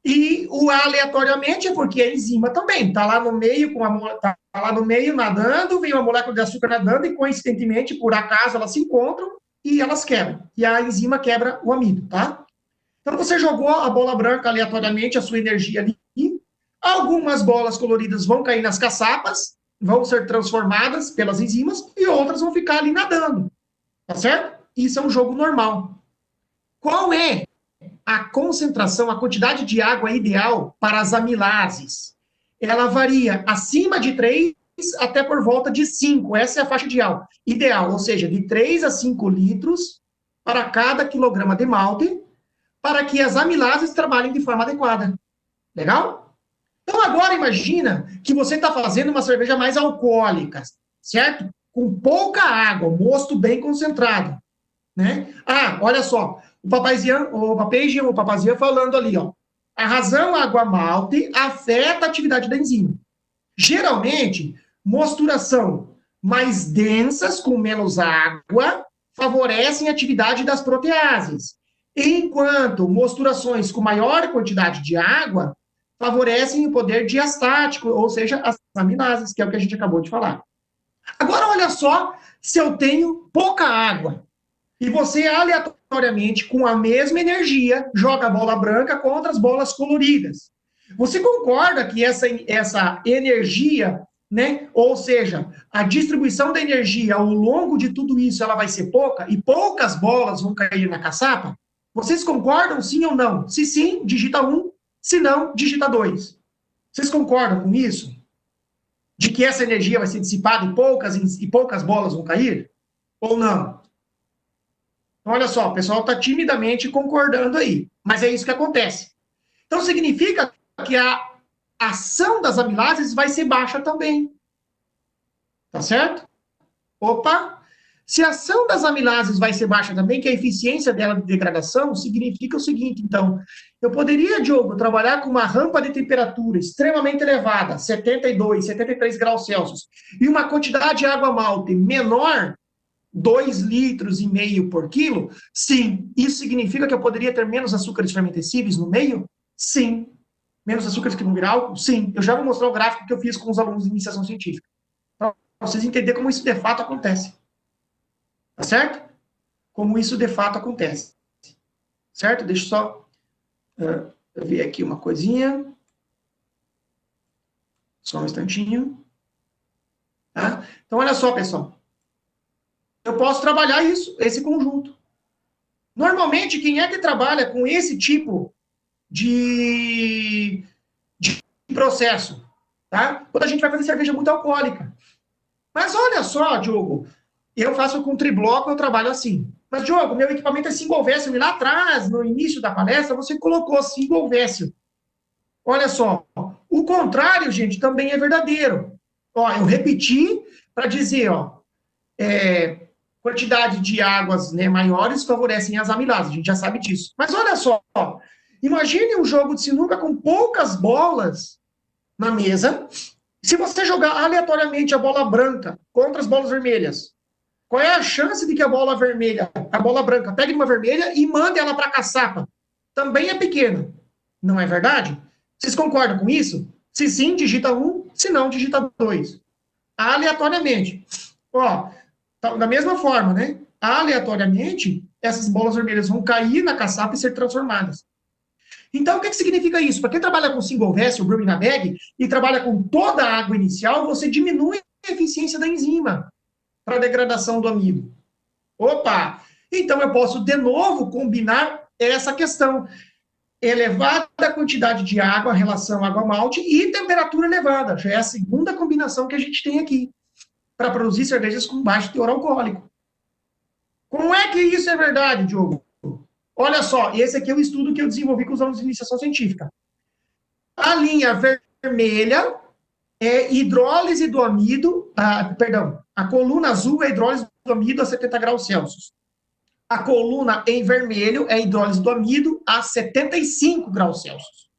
E o aleatoriamente é porque a enzima também está lá no meio, tá lá no meio nadando, vem uma molécula de açúcar nadando e, coincidentemente, por acaso, elas se encontram e elas quebram. E a enzima quebra o amido, tá? Então, você jogou a bola branca aleatoriamente, a sua energia ali. Algumas bolas coloridas vão cair nas caçapas, vão ser transformadas pelas enzimas e outras vão ficar ali nadando. Tá certo? Isso é um jogo normal. Qual é a concentração, a quantidade de água ideal para as amilases? Ela varia acima de 3 até por volta de 5. Essa é a faixa ideal, ou seja, de 3 a 5 litros para cada quilograma de malte, para que as amilases trabalhem de forma adequada. Legal? Então, agora imagina que você está fazendo uma cerveja mais alcoólica, certo? Com pouca água, mosto bem concentrado, né? Ah, olha só, o Papazian falando ali, ó. A razão água-malte afeta a atividade da enzima. Geralmente, mosturação mais densas, com menos água, favorecem a atividade das proteases, enquanto mosturações com maior quantidade de água favorecem o poder diastático, ou seja, as aminases, que é o que a gente acabou de falar. Agora, olha só, se eu tenho pouca água, e você aleatoriamente, com a mesma energia, joga a bola branca contra as bolas coloridas. Você concorda que essa energia, né, ou seja, a distribuição da energia ao longo de tudo isso, ela vai ser pouca, e poucas bolas vão cair na caçapa? Vocês concordam, sim ou não? Se sim, digita 1, se não, digita 2. Vocês concordam com isso? De que essa energia vai ser dissipada e poucas bolas vão cair? Ou não? Olha só, o pessoal está timidamente concordando aí, mas é isso que acontece. Então, significa que a ação das amilases vai ser baixa também. Tá certo? Opa! Se a ação das amilases vai ser baixa também, que a eficiência dela de degradação significa o seguinte, então, eu poderia, Diogo, trabalhar com uma rampa de temperatura extremamente elevada, 72, 73 graus Celsius, e uma quantidade de água malte menor, 2,5 litros por quilo? Sim. Isso significa que eu poderia ter menos açúcares fermentescíveis no meio? Sim. Menos açúcares que vão virar álcool? Sim. Eu já vou mostrar o gráfico que eu fiz com os alunos de iniciação científica, para vocês entenderem como isso de fato acontece. Tá certo? Como isso de fato acontece. Certo? Deixa eu só eu ver aqui uma coisinha. Só um instantinho. Tá? Então, olha só, pessoal. Eu posso trabalhar isso, esse conjunto. Normalmente, quem é que trabalha com esse tipo de processo? Tá? Quando a gente vai fazer cerveja muito alcoólica. Mas olha só, Diogo, eu faço com tribloco, eu trabalho assim. Mas, Diogo, meu equipamento é single vessel. E lá atrás, no início da palestra, você colocou single vessel. Olha só. O contrário, gente, também é verdadeiro. Ó, eu repeti para dizer, ó, quantidade de águas, né, maiores favorecem as amilases. A gente já sabe disso. Mas olha só. Ó, imagine um jogo de sinuca com poucas bolas na mesa. Se você jogar aleatoriamente a bola branca contra as bolas vermelhas, qual é a chance de que a bola vermelha, a bola branca, pegue uma vermelha e mande ela para a caçapa? Também é pequena. Não é verdade? Vocês concordam com isso? Se sim, digita 1, se não, digita 2. Aleatoriamente. Ó, da mesma forma, né? Aleatoriamente, essas bolas vermelhas vão cair na caçapa e ser transformadas. Então, o que significa isso? Para quem trabalha com single vessel, brewing na bag, e trabalha com toda a água inicial, você diminui a eficiência da enzima para a degradação do amido. Opa! Então, eu posso, de novo, combinar essa questão. Elevada quantidade de água, relação água-malte, e temperatura elevada. Já é a segunda combinação que a gente tem aqui, para produzir cervejas com baixo teor alcoólico. Como é que isso é verdade, Diogo? Olha só, esse aqui é o estudo que eu desenvolvi com os alunos de iniciação científica. A linha vermelha é hidrólise do amido, a coluna azul é hidrólise do amido a 70 graus Celsius. A coluna em vermelho é hidrólise do amido a 75 graus Celsius.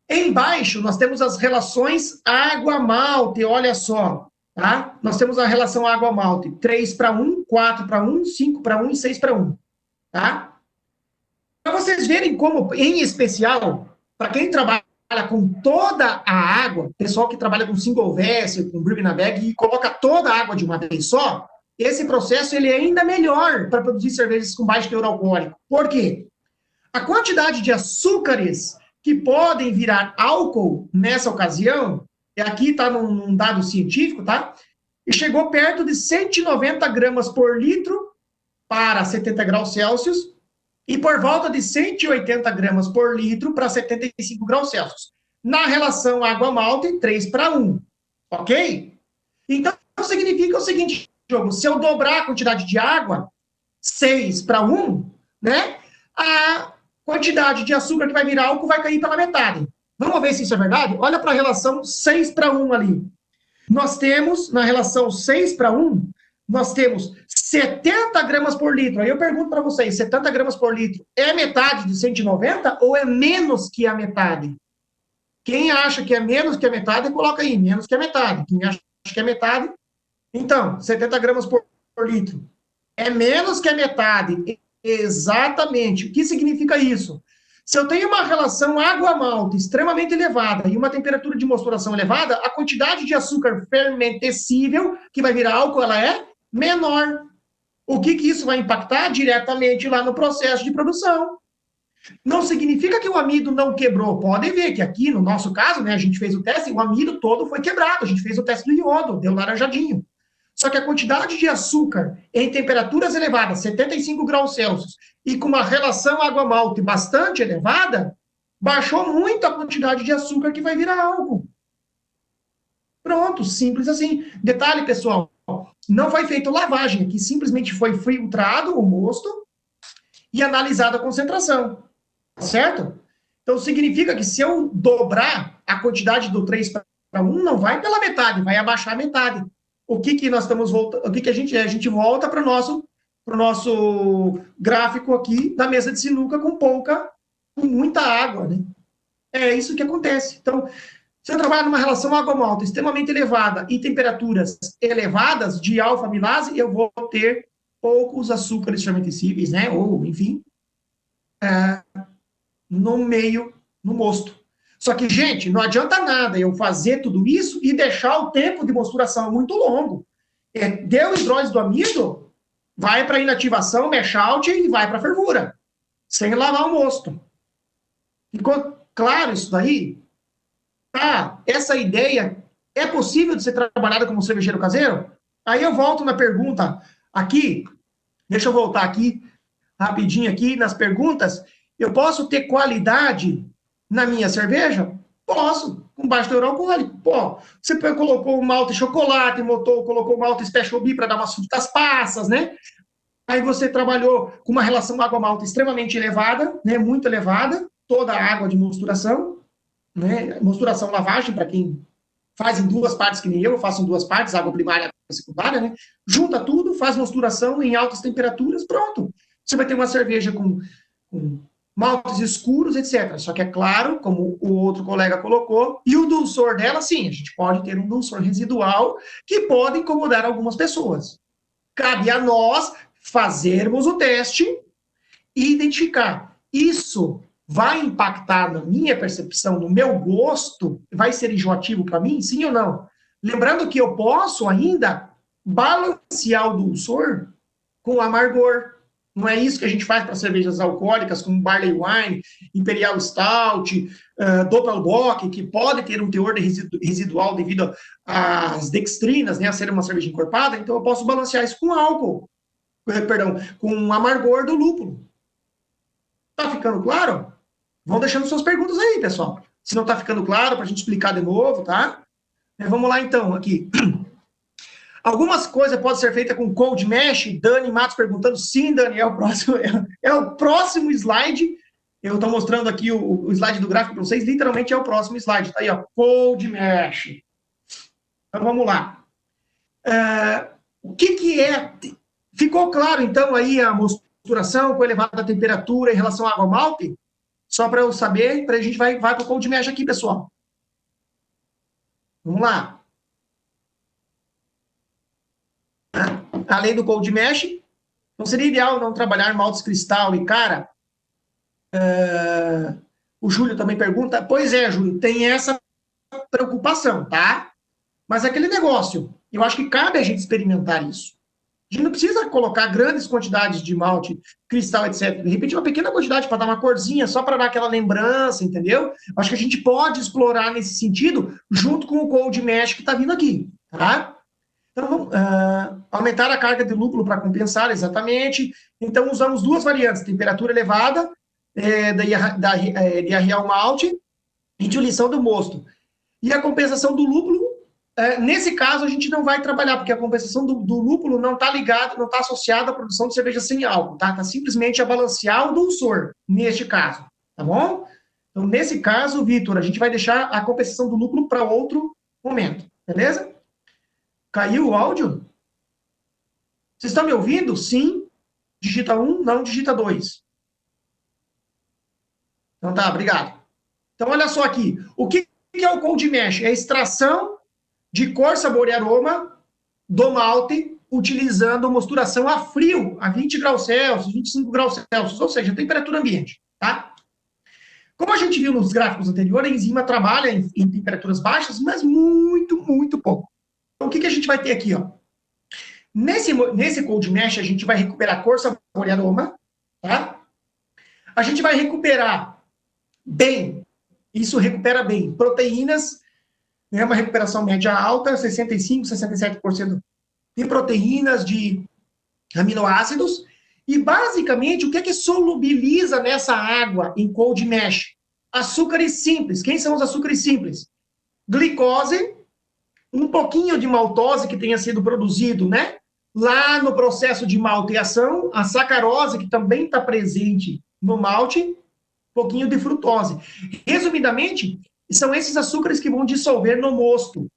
Embaixo, nós temos as relações água-malte, olha só. Tá? Nós temos a relação água-malte 3:1, 4:1, 5:1 e 6:1. Tá? Para vocês verem como, em especial, para quem trabalha com toda a água, pessoal que trabalha com single vessel, com brewing na bag e coloca toda a água de uma vez só, esse processo ele é ainda melhor para produzir cervejas com baixo teor alcoólico. Por quê? A quantidade de açúcares que podem virar álcool nessa ocasião, e aqui está num dado científico, tá? E chegou perto de 190 gramas por litro para 70 graus Celsius e por volta de 180 gramas por litro para 75 graus Celsius. Na relação água-malte, 3:1. Ok? Então, significa o seguinte, jogo, se eu dobrar a quantidade de água, 6:1, né? A quantidade de açúcar que vai virar álcool vai cair pela metade. Vamos ver se isso é verdade? Olha para a relação 6:1 ali. Nós temos, na relação 6:1, nós temos 70 gramas por litro. Aí eu pergunto para vocês, 70 gramas por litro é metade de 190 ou é menos que a metade? Quem acha que é menos que a metade, coloca aí, menos que a metade. Quem acha que é metade, então, 70 gramas por litro. É menos que a metade. Exatamente. O que significa isso? Se eu tenho uma relação água-malte extremamente elevada e uma temperatura de mosturação elevada, a quantidade de açúcar fermentescível, que vai virar álcool, ela é menor. O que isso vai impactar diretamente lá no processo de produção? Não significa que o amido não quebrou. Podem ver que aqui, no nosso caso, né, a gente fez o teste, o amido todo foi quebrado. A gente fez o teste do iodo, deu laranjadinho. Só que a quantidade de açúcar em temperaturas elevadas, 75 graus Celsius, e com uma relação água-malte bastante elevada, baixou muito a quantidade de açúcar que vai virar álcool. Pronto, simples assim. Detalhe, pessoal, não foi feita lavagem aqui, simplesmente foi filtrado o mosto e analisada a concentração. Certo? Então, significa que se eu dobrar a quantidade do 3:1, não vai pela metade, vai abaixar a metade. o que nós estamos voltando, o que a gente volta para o nosso gráfico aqui da mesa de sinuca com muita água, né? É isso que acontece. Então, se eu trabalho numa relação água-malta extremamente elevada e temperaturas elevadas de alfa-amilase, eu vou ter poucos açúcares fermentescíveis, né? Ou, enfim, no meio, no mosto. Só que, gente, não adianta nada eu fazer tudo isso e deixar o tempo de mosturação muito longo. Deu hidrólise do amido, vai para inativação, mash out e vai para fervura, sem lavar o mosto. Ficou claro isso daí? Tá, essa ideia é possível de ser trabalhada como cervejeiro caseiro? Aí eu volto na pergunta aqui, deixa eu voltar aqui, rapidinho aqui, nas perguntas. Eu posso ter qualidade na minha cerveja? Posso, com baixo teor alcoólico. Pô, você colocou o malte chocolate, colocou o malte special B para dar umas frutas passas, né? Aí você trabalhou com uma relação água-malte extremamente elevada, né? Muito elevada, toda a água de mosturação, né? Mosturação lavagem, para quem faz em duas partes, que nem eu faço em duas partes, água primária e secundária, né? Junta tudo, faz mosturação em altas temperaturas, pronto. Você vai ter uma cerveja com maltes escuros, etc. Só que é claro, como o outro colega colocou, e o dulçor dela, sim, a gente pode ter um dulçor residual que pode incomodar algumas pessoas. Cabe a nós fazermos o teste e identificar. Isso vai impactar na minha percepção, no meu gosto? Vai ser enjoativo para mim? Sim ou não? Lembrando que eu posso ainda balancear o dulçor com o amargor. Não é isso que a gente faz para cervejas alcoólicas, como Barley Wine, Imperial Stout, Doppelbock, que pode ter um teor de residual devido às dextrinas, né, a ser uma cerveja encorpada. Então, eu posso balancear isso com álcool, com o amargor do lúpulo. Tá ficando claro? Vão deixando suas perguntas aí, pessoal. Se não tá ficando claro, para a gente explicar de novo, tá? Vamos lá, então, aqui. Algumas coisas podem ser feitas com cold mesh. Dani Matos perguntando. Sim, Dani, é o próximo slide. Eu estou mostrando aqui o slide do gráfico para vocês. Literalmente é o próximo slide. Tá aí, ó, cold mesh. Então, vamos lá. O que é... Ficou claro, então, aí a mosturação com elevada temperatura em relação à água malte? Só para eu saber, a gente vai para o cold mesh aqui, pessoal. Vamos lá. Além do cold mesh, não seria ideal não trabalhar maltes cristal e cara? O Júlio também pergunta. Pois é, Júlio, tem essa preocupação, tá? Mas aquele negócio, eu acho que cabe a gente experimentar isso. A gente não precisa colocar grandes quantidades de malte, cristal, etc. De repente, uma pequena quantidade para dar uma corzinha, só para dar aquela lembrança, entendeu? Acho que a gente pode explorar nesse sentido, junto com o cold mesh que está vindo aqui, tá? Então, vamos aumentar a carga de lúpulo para compensar, exatamente. Então, usamos duas variantes, temperatura elevada, de arriar o malte, e diluição do mosto. E a compensação do lúpulo, nesse caso, a gente não vai trabalhar, porque a compensação do lúpulo não está ligada, não está associada à produção de cerveja sem álcool, tá? Está simplesmente a balancear o dulçor, neste caso, tá bom? Então, nesse caso, Vitor, a gente vai deixar a compensação do lúpulo para outro momento, beleza? Caiu o áudio? Vocês estão me ouvindo? Sim. Digita 1, não digita 2. Então tá, obrigado. Então, olha só aqui. O que é o cold mesh? É a extração de cor, sabor e aroma do malte utilizando mosturação a frio, a 20 graus Celsius, 25 graus Celsius, ou seja, temperatura ambiente, tá? Como a gente viu nos gráficos anteriores, a enzima trabalha em temperaturas baixas, mas muito, muito pouco. Então, o que a gente vai ter aqui, ó? Nesse cold mesh, a gente vai recuperar cor, sabor e aroma, tá? A gente vai recuperar bem, isso recupera bem, proteínas, né, uma recuperação média alta, 65%, 67% de proteínas, de aminoácidos, e basicamente, o que é que solubiliza nessa água em cold mesh? Açúcares simples. Quem são os açúcares simples? Glicose, um pouquinho de maltose que tenha sido produzido, né? Lá no processo de malteação, a sacarose, que também está presente no malte, um pouquinho de frutose. Resumidamente, são esses açúcares que vão dissolver no mosto.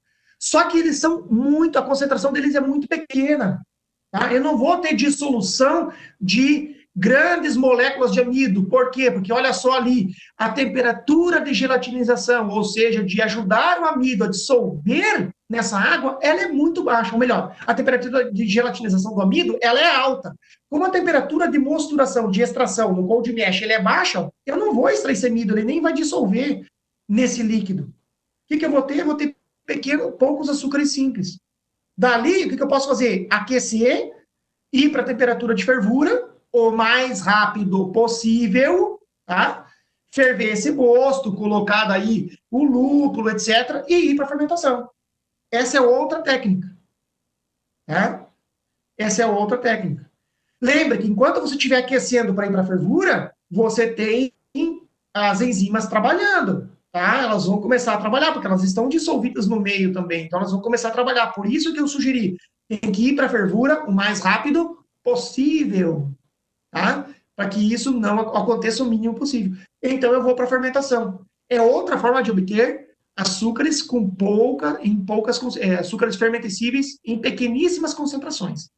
Só que eles são muito, a concentração deles é muito pequena. Tá? Eu não vou ter dissolução de grandes moléculas de amido. Por quê? Porque olha só ali, a temperatura de gelatinização, ou seja, de ajudar o amido a dissolver nessa água, ela é muito baixa. Ou melhor, a temperatura de gelatinização do amido, ela é alta. Como a temperatura de mosturação, de extração no cold mesh, ele é baixa, eu não vou extrair esse amido, ele nem vai dissolver nesse líquido. O que eu vou ter? Eu vou ter poucos açúcares simples. Dali, o que eu posso fazer? Aquecer, ir para a temperatura de fervura, o mais rápido possível, tá? Ferver esse mosto, colocar daí o lúpulo, etc., e ir para a fermentação. Essa é outra técnica. Tá? Essa é outra técnica. Lembra que enquanto você estiver aquecendo para ir para a fervura, você tem as enzimas trabalhando. Tá? Elas vão começar a trabalhar, porque elas estão dissolvidas no meio também. Então, elas vão começar a trabalhar. Por isso que eu sugeri, tem que ir para a fervura o mais rápido possível. Tá? Para que isso não aconteça o mínimo possível. Então, eu vou para a fermentação. É outra forma de obter açúcares açúcares fermentescíveis em pequeníssimas concentrações.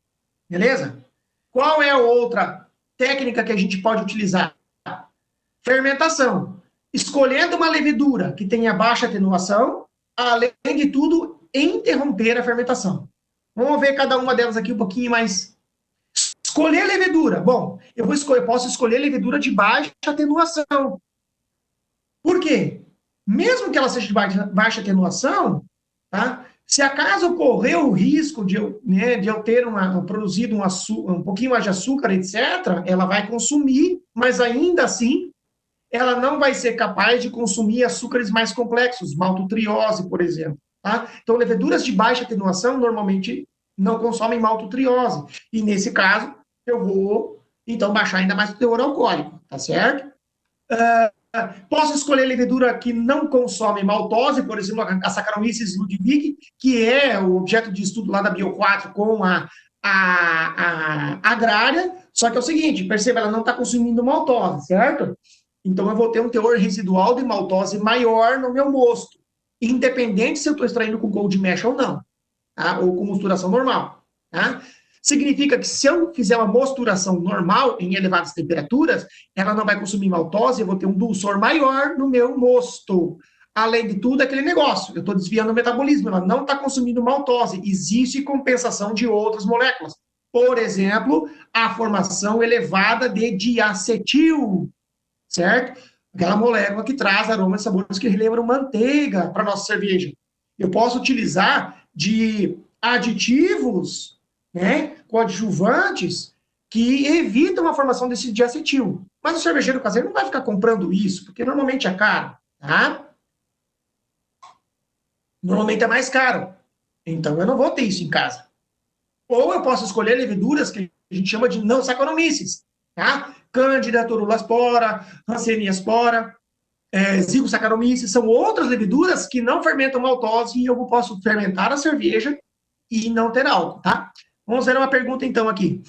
Beleza? Qual é a outra técnica que a gente pode utilizar? Fermentação. Escolhendo uma levedura que tenha baixa atenuação, além de tudo, interromper a fermentação. Vamos ver cada uma delas aqui um pouquinho mais. Escolher levedura. Bom, eu posso escolher levedura de baixa atenuação. Por quê? Mesmo que ela seja de baixa atenuação, tá? Se acaso ocorrer o risco de eu ter produzido um pouquinho mais de açúcar, etc., ela vai consumir, mas ainda assim, ela não vai ser capaz de consumir açúcares mais complexos, maltotriose, por exemplo. Tá? Então, leveduras de baixa atenuação normalmente não consomem maltotriose. E, nesse caso, eu vou, então, baixar ainda mais o teor alcoólico, tá certo? Posso escolher levedura que não consome maltose, por exemplo, a Saccharomyces ludwig, que é o objeto de estudo lá da Bio4 com a agrária, só que é o seguinte, perceba, ela não está consumindo maltose, certo? Então, eu vou ter um teor residual de maltose maior no meu mosto, independente se eu estou extraindo com cold mesh ou não, tá? Ou com mosturação normal, tá? Significa que se eu fizer uma mosturação normal, em elevadas temperaturas, ela não vai consumir maltose, eu vou ter um dulçor maior no meu mosto. Além de tudo, aquele negócio, eu estou desviando o metabolismo, ela não está consumindo maltose, existe compensação de outras moléculas. Por exemplo, a formação elevada de diacetil, certo? Aquela molécula que traz aromas e sabores que relembram manteiga para a nossa cerveja. Eu posso utilizar de aditivos, né, coadjuvantes, que evitam a formação desse diacetil. Mas o cervejeiro caseiro não vai ficar comprando isso, porque normalmente é caro, tá? Normalmente é mais caro. Então, eu não vou ter isso em casa. Ou eu posso escolher leveduras que a gente chama de não Saccharomyces, tá? Cândida, Torula spora, Hanseníase spora, Zigo Saccharomyces, são outras leveduras que não fermentam maltose e eu posso fermentar a cerveja e não ter álcool, tá? Vamos ver uma pergunta, então, aqui.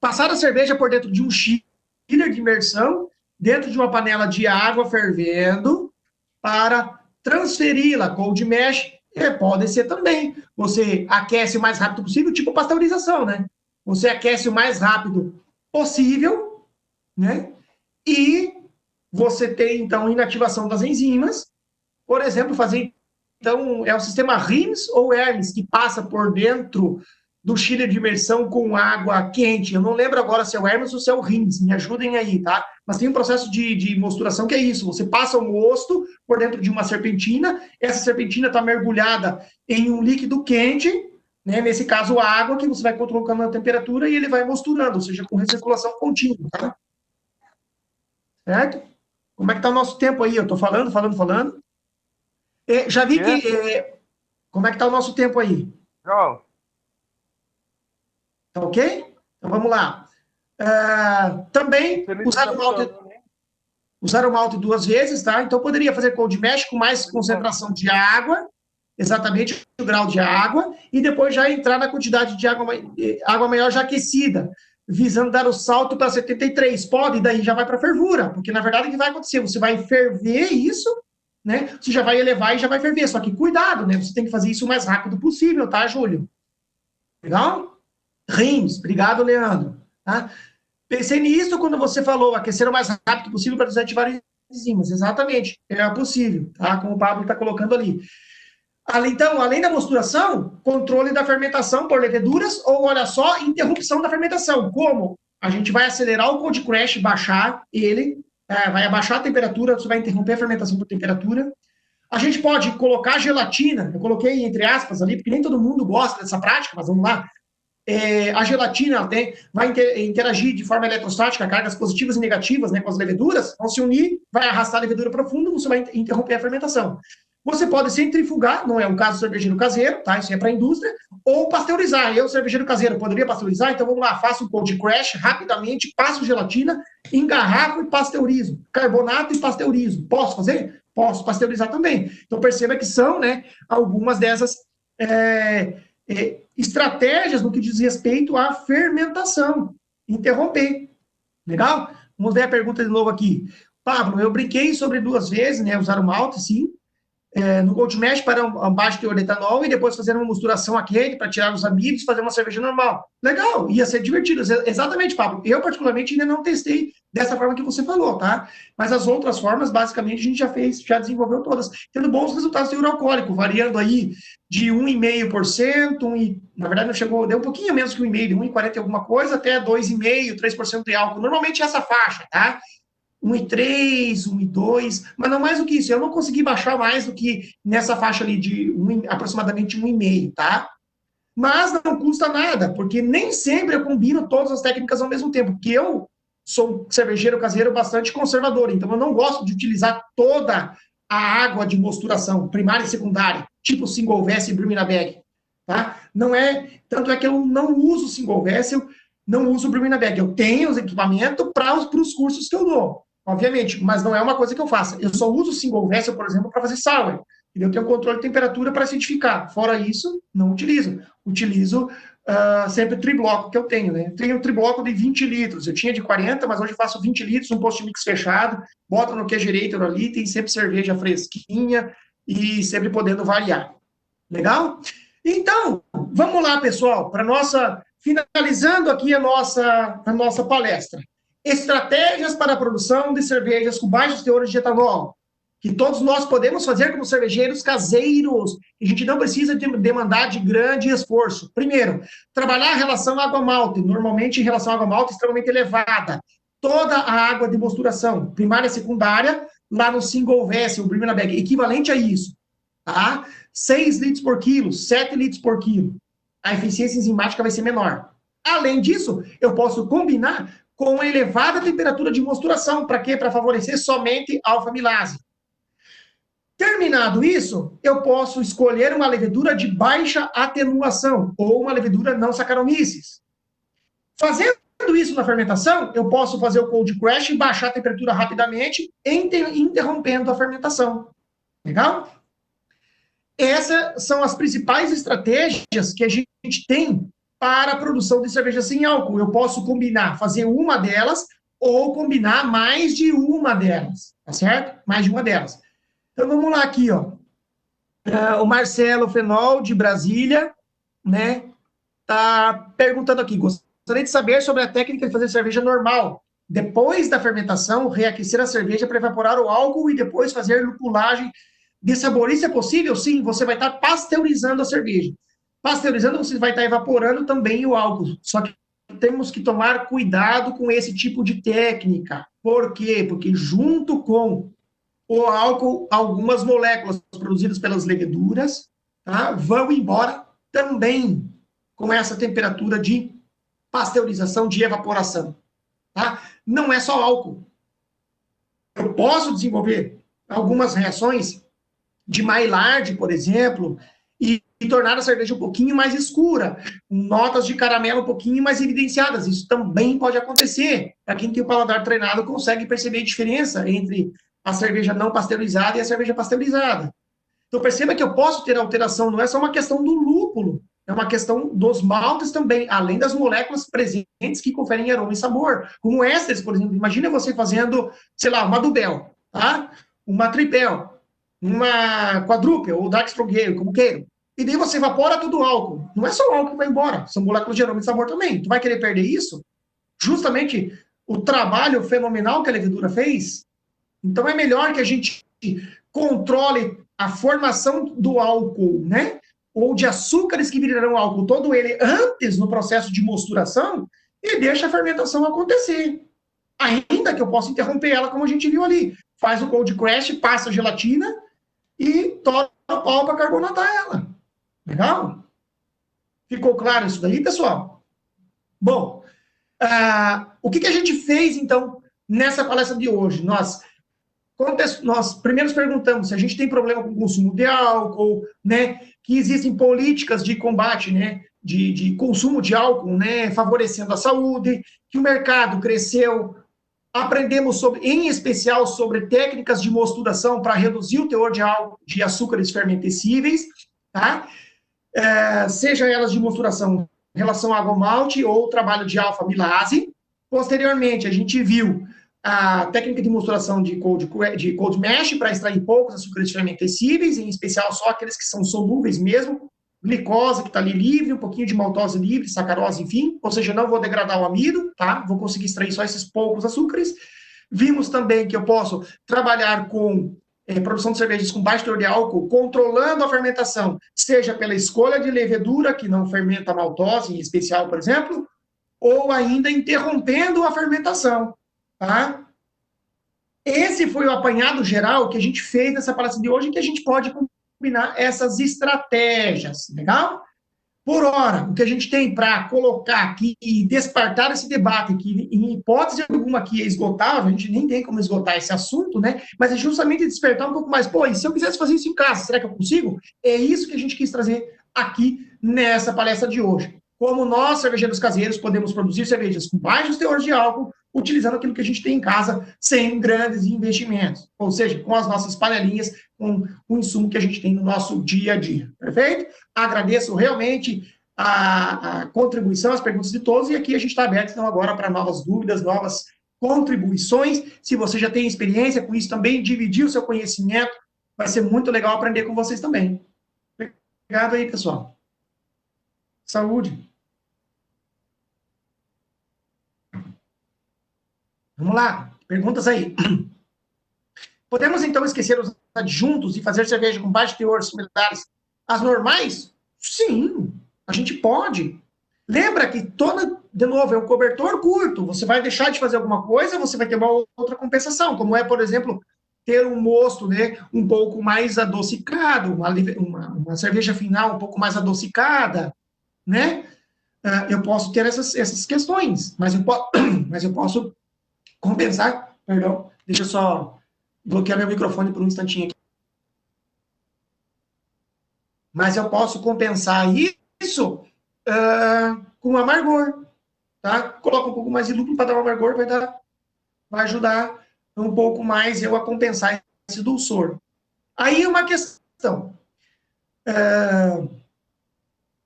Passar a cerveja por dentro de um chiller de imersão, dentro de uma panela de água fervendo, para transferi-la cold mesh, pode ser também. Você aquece o mais rápido possível, tipo pasteurização, né? Você aquece o mais rápido possível, né? E você tem, então, inativação das enzimas. Por exemplo, fazer, então, é o sistema RIMS ou HERMES, que passa por dentro do chiller de imersão com água quente. Eu não lembro agora se é o HERMES ou se é o RIMS, me ajudem aí, tá? Mas tem um processo de mosturação que é isso, você passa o mosto por dentro de uma serpentina, essa serpentina está mergulhada em um líquido quente, né? Nesse caso, a água, que você vai colocando a temperatura e ele vai mosturando, ou seja, com recirculação contínua, tá? Certo? Como é que está o nosso tempo aí? Eu estou falando. Já vi que... como é que está o nosso tempo aí? João. Tá ok? Então, vamos lá. Também, usaram malte 2 vezes, tá? Então, poderia fazer cold mesh com mais concentração de água, exatamente o grau de água, e depois já entrar na quantidade de água maior já aquecida, visando dar o salto para 73. Pode, daí já vai para fervura, porque, na verdade, o que vai acontecer? Você vai ferver isso, né? Você já vai elevar e já vai ferver. Só que cuidado, né? Você tem que fazer isso o mais rápido possível, tá, Júlio? Legal? Rins, obrigado, Leandro. Tá? Pensei nisso quando você falou, aquecer o mais rápido possível para desativar enzimas. Exatamente, é possível, tá? Como o Pablo está colocando ali. Então, além da mosturação, controle da fermentação por leveduras, ou, olha só, interrupção da fermentação. Como? A gente vai acelerar o cold crash, baixar ele, vai abaixar a temperatura, você vai interromper a fermentação por temperatura. A gente pode colocar gelatina, eu coloquei entre aspas ali, porque nem todo mundo gosta dessa prática, mas vamos lá. A gelatina vai interagir de forma eletrostática, cargas positivas e negativas, né, com as leveduras, vão se unir, vai arrastar a levedura para o fundo, você vai interromper a fermentação. Você pode centrifugar, não é o caso do cervejeiro caseiro, tá? Isso é para a indústria, ou pasteurizar. Eu, cervejeiro caseiro, poderia pasteurizar, então vamos lá, faço um cold crash rapidamente, passo gelatina, engarrafo e pasteurizo. Carbonato e pasteurizo. Posso fazer? Posso pasteurizar também. Então perceba que são, né, algumas dessas estratégias no que diz respeito à fermentação. Interromper. Legal? Vamos ver a pergunta de novo aqui. Pablo, eu brinquei sobre 2 vezes, né? Usar o malte, sim. No Gold Mesh para um baixo teor de etanol e depois fazer uma misturação a quente para tirar os amidos e fazer uma cerveja normal. Legal, ia ser divertido. Exatamente, Pablo. Eu, particularmente, ainda não testei dessa forma que você falou, tá? Mas as outras formas, basicamente, a gente já fez, já desenvolveu todas, tendo bons resultados de teor alcoólico, variando aí de 1,5%, na verdade não chegou, deu um pouquinho menos que 1,5%, de 1,40 e alguma coisa, até 2,5%, 3% de álcool. Normalmente é essa faixa, tá? 1,3, 1,2, mas não mais do que isso. Eu não consegui baixar mais do que nessa faixa ali de aproximadamente 1,5, tá? Mas não custa nada, porque nem sempre eu combino todas as técnicas ao mesmo tempo, porque eu sou um cervejeiro caseiro bastante conservador, então eu não gosto de utilizar toda a água de mosturação, primária e secundária, tipo single vessel e Brewing Bag, tá? Não é, tanto é que eu não uso single vessel, não uso Brewing Bag, eu tenho os equipamentos para os cursos que eu dou, obviamente, mas não é uma coisa que eu faça. Eu só uso single vessel, por exemplo, para fazer sour. Eu tenho controle de temperatura para acidificar. Fora isso, não utilizo. Utilizo sempre o tribloco que eu tenho, né? Eu tenho um tribloco de 20 litros. Eu tinha de 40, mas hoje eu faço 20 litros, um post-mix fechado, boto no Kegerator ali, tem sempre cerveja fresquinha e sempre podendo variar. Legal? Então, vamos lá, pessoal, para nossa... Finalizando aqui a nossa palestra. Estratégias para a produção de cervejas com baixos teores de etanol, que todos nós podemos fazer como cervejeiros caseiros. A gente não precisa demandar de grande esforço. Primeiro, trabalhar a relação água-malte, normalmente em relação água-malte extremamente elevada. Toda a água de mosturação, primária e secundária, lá no single vessel, o Brewing Bag, equivalente a isso. Tá? 6 litros por quilo, 7 litros por quilo. A eficiência enzimática vai ser menor. Além disso, eu posso combinar com elevada temperatura de mosturação. Para quê? Para favorecer somente a alfa-amilase. Terminado isso, eu posso escolher uma levedura de baixa atenuação ou uma levedura não Saccharomyces. Fazendo isso na fermentação, eu posso fazer o cold crash e baixar a temperatura rapidamente, interrompendo a fermentação. Legal? Essas são as principais estratégias que a gente tem para a produção de cerveja sem álcool. Eu posso combinar, fazer uma delas ou combinar mais de uma delas, tá certo? Mais de uma delas. Então, vamos lá aqui, ó. O Marcelo Fenol, de Brasília, né, tá perguntando aqui, gostaria de saber sobre a técnica de fazer cerveja normal. Depois da fermentação, reaquecer a cerveja para evaporar o álcool e depois fazer lupulagem de sabor. Isso é possível? Sim, você vai estar pasteurizando a cerveja. Pasteurizando, você vai estar evaporando também o álcool. Só que temos que tomar cuidado com esse tipo de técnica. Por quê? Porque junto com o álcool, algumas moléculas produzidas pelas leveduras, tá, vão embora também com essa temperatura de pasteurização, de evaporação. Tá? Não é só álcool. Eu posso desenvolver algumas reações de Maillard, por exemplo, e tornar a cerveja um pouquinho mais escura, notas de caramelo um pouquinho mais evidenciadas. Isso também pode acontecer. Para quem tem o paladar treinado, consegue perceber a diferença entre a cerveja não pasteurizada e a cerveja pasteurizada. Então, perceba que eu posso ter alteração, não é só uma questão do lúpulo, é uma questão dos maltes também, além das moléculas presentes que conferem aroma e sabor, como ésteres, por exemplo. Imagina você fazendo, sei lá, uma Dubel, tá? Uma Tripel. uma quadrúpel ou dark strong ale, como queiram. E daí você evapora todo o álcool. Não é só o álcool que vai embora, são moléculas de aroma e sabor também. Tu vai querer perder isso? Justamente o trabalho fenomenal que a levedura fez. Então é melhor que a gente controle a formação do álcool, né? Ou de açúcares que virarão álcool, todo ele antes no processo de mosturação e deixa a fermentação acontecer. Ainda que eu possa interromper ela, como a gente viu ali. Faz o cold crash, passa a gelatina e tora o pau para carbonatar ela. Legal? Ficou claro isso daí, pessoal? Bom, o que a gente fez, então, nessa palestra de hoje? Nós primeiro perguntamos se a gente tem problema com o consumo de álcool, né, que existem políticas de combate, né, de consumo de álcool, né, favorecendo a saúde, que o mercado cresceu. Aprendemos sobre, em especial sobre técnicas de mosturação para reduzir o teor de açúcares fermentescíveis, tá? Seja elas de mosturação em relação a água malte ou trabalho de alfa-milase. Posteriormente, a gente viu a técnica de mosturação de cold mash para extrair poucos açúcares fermentescíveis, em especial só aqueles que são solúveis mesmo, glicose que está ali livre, um pouquinho de maltose livre, sacarose, enfim, ou seja, não vou degradar o amido, tá? Vou conseguir extrair só esses poucos açúcares. Vimos também que eu posso trabalhar com produção de cervejas com baixo teor de álcool, controlando a fermentação, seja pela escolha de levedura, que não fermenta a maltose, em especial, por exemplo, ou ainda interrompendo a fermentação, tá? Esse foi o apanhado geral que a gente fez nessa palestra de hoje, que a gente pode combinar essas estratégias, legal? Por hora, o que a gente tem para colocar aqui e despertar esse debate, que em hipótese alguma aqui é esgotável, a gente nem tem como esgotar esse assunto, né? Mas é justamente despertar um pouco mais. Pô, e se eu quisesse fazer isso em casa, será que eu consigo? É isso que a gente quis trazer aqui nessa palestra de hoje. Como nós, cervejeiros caseiros, podemos produzir cervejas com baixos teores de álcool, utilizando aquilo que a gente tem em casa, sem grandes investimentos. Ou seja, com as nossas panelinhas, com o insumo que a gente tem no nosso dia a dia. Perfeito? Agradeço realmente a contribuição, as perguntas de todos, e aqui a gente está aberto, então, agora para novas dúvidas, novas contribuições. Se você já tem experiência com isso também, dividir o seu conhecimento, vai ser muito legal aprender com vocês também. Obrigado aí, pessoal. Saúde. Vamos lá, perguntas aí. Podemos, então, esquecer os adjuntos e fazer cerveja com baixo teor similares às normais? Sim, a gente pode. Lembra que toda, de novo, é um cobertor curto. Você vai deixar de fazer alguma coisa, você vai ter uma outra compensação, como é, por exemplo, ter um mosto, né, um pouco mais adocicado, uma cerveja final um pouco mais adocicada, né? Eu posso ter essas questões, mas eu posso compensar, perdão, deixa eu só bloquear meu microfone por um instantinho aqui. Mas eu posso compensar isso com amargor, tá? Coloca um pouco mais de lúpulo para dar um amargor, vai ajudar um pouco mais eu a compensar esse dulçor. Aí uma questão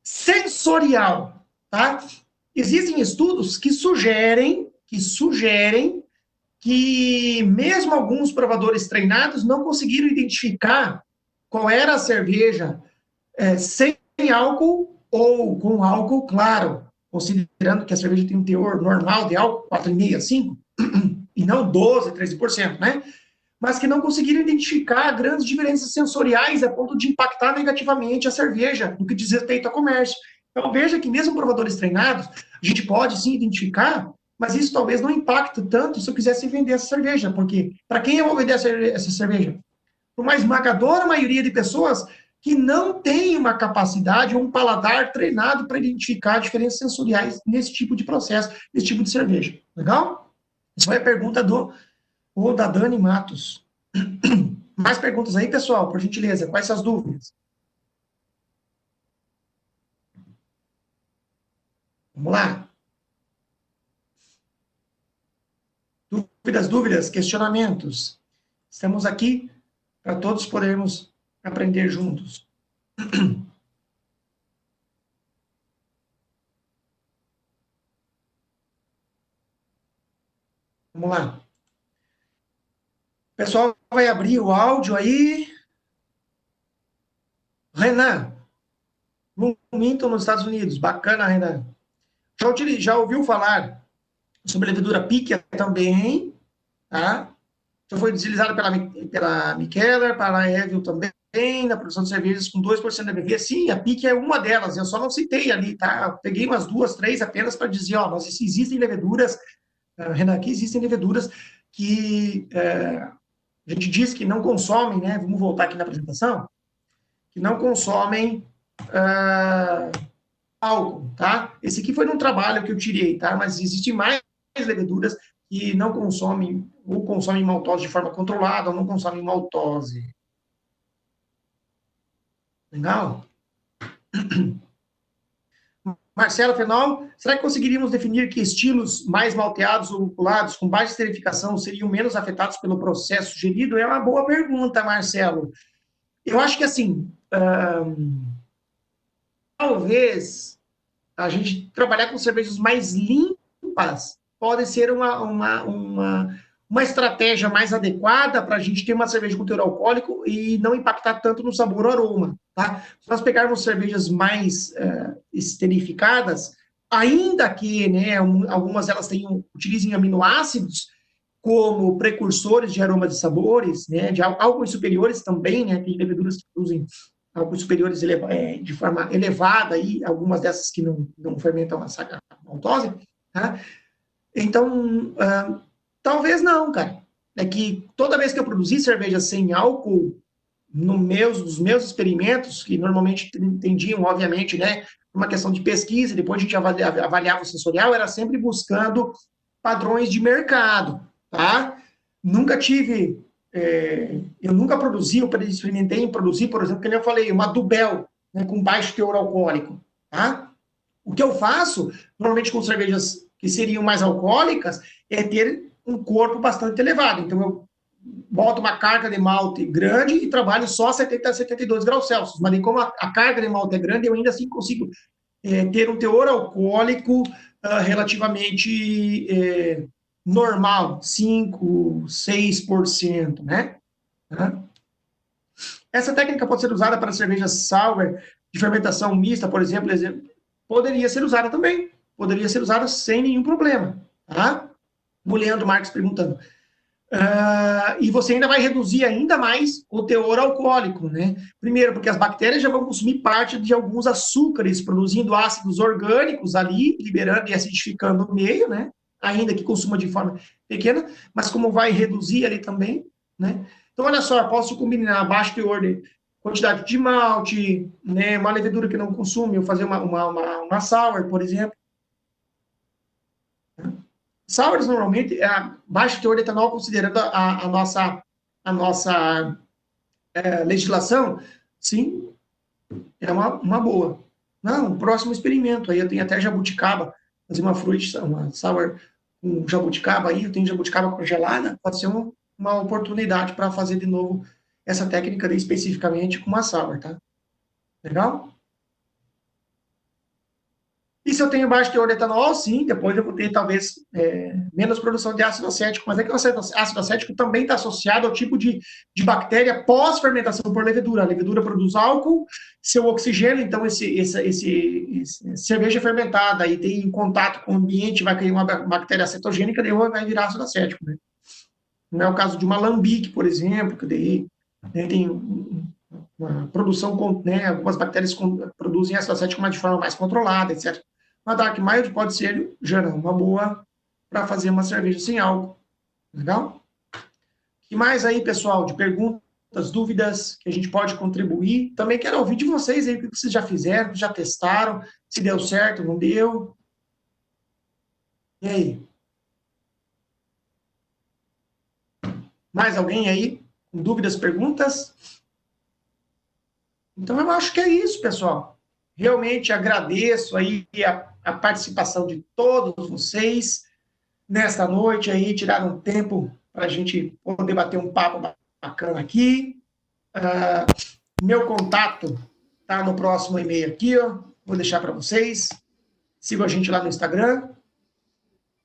sensorial, tá? Existem estudos que sugerem que mesmo alguns provadores treinados não conseguiram identificar qual era a cerveja sem álcool ou com álcool claro, considerando que a cerveja tem um teor normal de álcool, 4,5, 5, e não 12, 13%, né? Mas que não conseguiram identificar grandes diferenças sensoriais a ponto de impactar negativamente a cerveja no que diz respeito ao comércio. Então, veja que mesmo provadores treinados, a gente pode sim identificar, mas isso talvez não impacte tanto se eu quisesse vender essa cerveja, porque para quem eu vou vender essa cerveja? Para uma esmagadora maioria de pessoas que não tem uma capacidade ou um paladar treinado para identificar diferenças sensoriais nesse tipo de processo, nesse tipo de cerveja. Legal? Essa foi a pergunta da Dani Matos. Mais perguntas aí, pessoal, por gentileza. Quais são as dúvidas? Vamos lá. Dúvidas, questionamentos. Estamos aqui para todos podermos aprender juntos. Vamos lá. O pessoal vai abrir o áudio aí. Renan, Bloomington nos Estados Unidos. Bacana, Renan. Já ouviu falar sobre a levedura Píquia também, tá? Já foi utilizada pela Mikkeller, para a Evil também, na produção de cervejas com 2% de ABV. Sim, a Píquia é uma delas, eu só não citei ali, tá? Eu peguei umas 2, 3 apenas para dizer, ó, mas existem leveduras, Renan, aqui existem leveduras que a gente diz que não consomem, né? Vamos voltar aqui na apresentação, que não consomem álcool, tá? Esse aqui foi num trabalho que eu tirei, tá? Mas existem mais leveduras que não consomem, ou consomem maltose de forma controlada, ou não consomem maltose. Legal? Marcelo Fenol, será que conseguiríamos definir que estilos mais malteados ou lupulados, com baixa esterificação, seriam menos afetados pelo processo gerido? É uma boa pergunta, Marcelo. Eu acho que, assim, talvez a gente trabalhar com cervejas mais limpas pode ser uma estratégia mais adequada para a gente ter uma cerveja com teor alcoólico e não impactar tanto no sabor ou aroma, tá? Se nós pegarmos cervejas mais esterificadas, ainda que, né, algumas elas utilizem aminoácidos como precursores de aromas e sabores, né, de álcools superiores também, né, tem leveduras que usam álcools superiores de forma elevada, e algumas dessas que não fermentam a maltose, tá? Então, talvez não, cara. É que toda vez que eu produzi cerveja sem álcool, nos meus experimentos, que normalmente entendiam, obviamente, né, uma questão de pesquisa, depois a gente avaliava o sensorial, era sempre buscando padrões de mercado, tá? Nunca tive, eu nunca produzi, eu experimentei em produzir, por exemplo, como eu falei, uma Dubel, né, com baixo teor alcoólico, tá? O que eu faço, normalmente com cervejas que seriam mais alcoólicas, é ter um corpo bastante elevado. Então, eu boto uma carga de malte grande e trabalho só a 70 a 72 graus Celsius. Mas como a carga de malte é grande, eu ainda assim consigo ter um teor alcoólico relativamente normal, 5, 6%, né? Essa técnica pode ser usada para cervejas sour de fermentação mista, por exemplo, poderia ser usada também, poderia ser usada sem nenhum problema, tá? O Leandro Marques perguntando. E você ainda vai reduzir ainda mais o teor alcoólico, né? Primeiro, porque as bactérias já vão consumir parte de alguns açúcares, produzindo ácidos orgânicos ali, liberando e acidificando o meio, né? Ainda que consuma de forma pequena, mas como vai reduzir ali também, né? Então, olha só, posso combinar baixo teor de quantidade de malte, né? Uma levedura que não consome, eu fazer uma sour, por exemplo. Sours, normalmente, é baixo teor de etanol, considerando a nossa legislação, sim, é uma boa. Não, próximo experimento, aí eu tenho até jabuticaba, fazer uma sour com jabuticaba aí, eu tenho jabuticaba congelada, pode ser uma oportunidade para fazer de novo essa técnica ali, especificamente com uma sour, tá? Legal? E se eu tenho baixo teor de etanol, sim, depois eu vou ter talvez menos produção de ácido acético, mas é que o ácido acético também está associado ao tipo de bactéria pós-fermentação por levedura. A levedura produz álcool, seu oxigênio, então esse cerveja fermentada e tem contato com o ambiente, vai criar uma bactéria cetogênica, daí vai virar ácido acético, né? Não é o caso de uma lambique, por exemplo, que daí tem uma produção, né, algumas bactérias produzem ácido acético, mas de forma mais controlada, etc. Uma dark mild pode ser, já não, uma boa para fazer uma cerveja sem álcool. Legal? E mais aí, pessoal, de perguntas, dúvidas que a gente pode contribuir. Também quero ouvir de vocês aí o que vocês já fizeram, já testaram, se deu certo, não deu. E aí? Mais alguém aí com dúvidas, perguntas? Então, eu acho que é isso, pessoal. Realmente agradeço aí a participação de todos vocês nesta noite aí, tiraram um tempo para a gente poder bater um papo bacana aqui. Meu contato tá no próximo e-mail aqui, ó. Vou deixar para vocês. Sigam a gente lá no Instagram.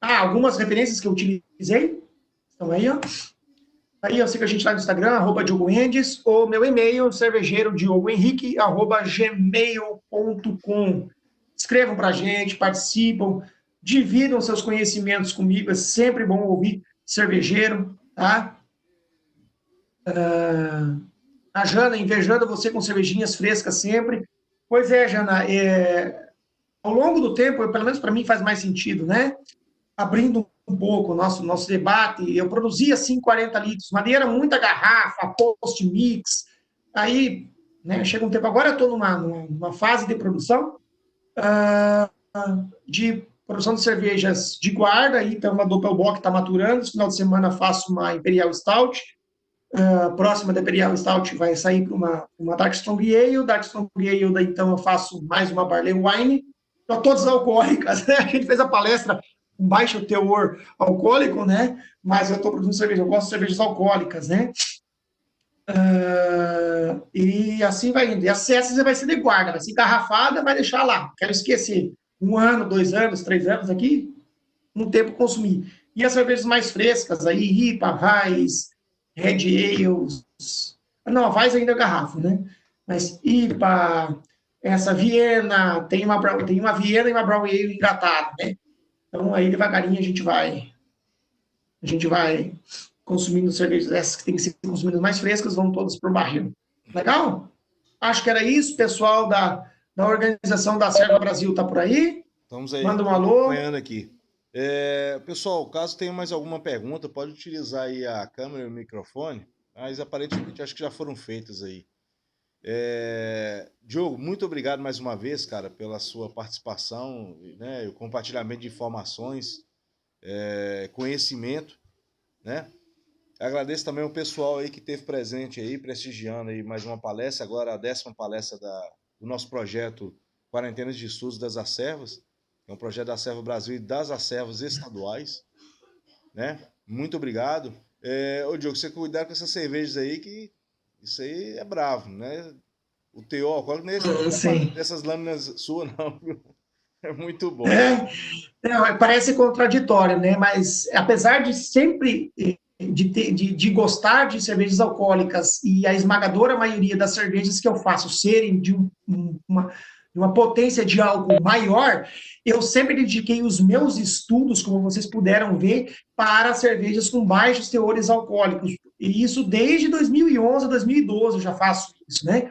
Algumas referências que eu utilizei estão aí, ó. Aí eu sigo a gente lá no Instagram, @Diogo Endes, ou meu e-mail, cervejeirodiogohenrique@gmail.com. Escrevam para a gente, participam, dividam seus conhecimentos comigo, é sempre bom ouvir cervejeiro, tá? A Jana, invejando você com cervejinhas frescas sempre. Pois é, Jana, ao longo do tempo, pelo menos para mim faz mais sentido, né? Abrindo um pouco o nosso debate, eu produzia assim 40 litros, mas era muita garrafa, post-mix, aí, né, chega um tempo, agora eu estou numa fase de produção, de produção de cervejas de guarda, aí então uma Doppelbock está maturando, esse final de semana faço uma Imperial Stout, a próxima da Imperial Stout vai sair para uma Dark Strong Ale, Dark Strong Ale, daí então eu faço mais uma Barley Wine, para todas alcoólicas, né? A gente fez a palestra com baixo teor alcoólico, né? Mas eu estou produzindo cerveja, eu gosto de cervejas alcoólicas, né? E assim vai indo. E a César vai ser de guarda, vai ser engarrafada, vai deixar lá. Quero esquecer. 1 ano, 2 anos, 3 anos aqui, um tempo consumir. E as cervejas mais frescas aí, IPA, Weiss, Red Ales. Não, a Weiss ainda é garrafa, né? Mas IPA, essa Viena, tem uma Viena e uma Brown Ale engatada, né? Então aí devagarinho a gente vai consumindo cervejas essas que têm que ser consumidas mais frescas, vão todas para o barril. Legal? Acho que era isso, pessoal da organização da Serva Brasil tá por aí. Estamos aí, Manda um estamos alô. acompanhando aqui. Pessoal, caso tenha mais alguma pergunta, pode utilizar aí a câmera e o microfone, mas aparentemente acho que já foram feitas aí. Diogo, muito obrigado mais uma vez, cara, pela sua participação, né, o compartilhamento de informações, conhecimento, né? Agradeço também o pessoal aí que esteve presente aí, prestigiando aí mais uma palestra, agora a 10ª palestra do nosso projeto Quarentenas de Estudos das Acervas, que é um projeto da Acerva Brasil e das Acervas estaduais, né? Muito obrigado. Ô Diogo, você cuidar com essas cervejas aí, que isso aí é bravo, né? O teor alcoólico não é Sim. dessas lâminas suas, não, viu? É muito bom. Não, parece contraditório, né? Mas apesar de sempre de gostar de cervejas alcoólicas e a esmagadora maioria das cervejas que eu faço serem de uma potência de álcool maior, eu sempre dediquei os meus estudos, como vocês puderam ver, para cervejas com baixos teores alcoólicos. E isso desde 2011, 2012 eu já faço isso, né?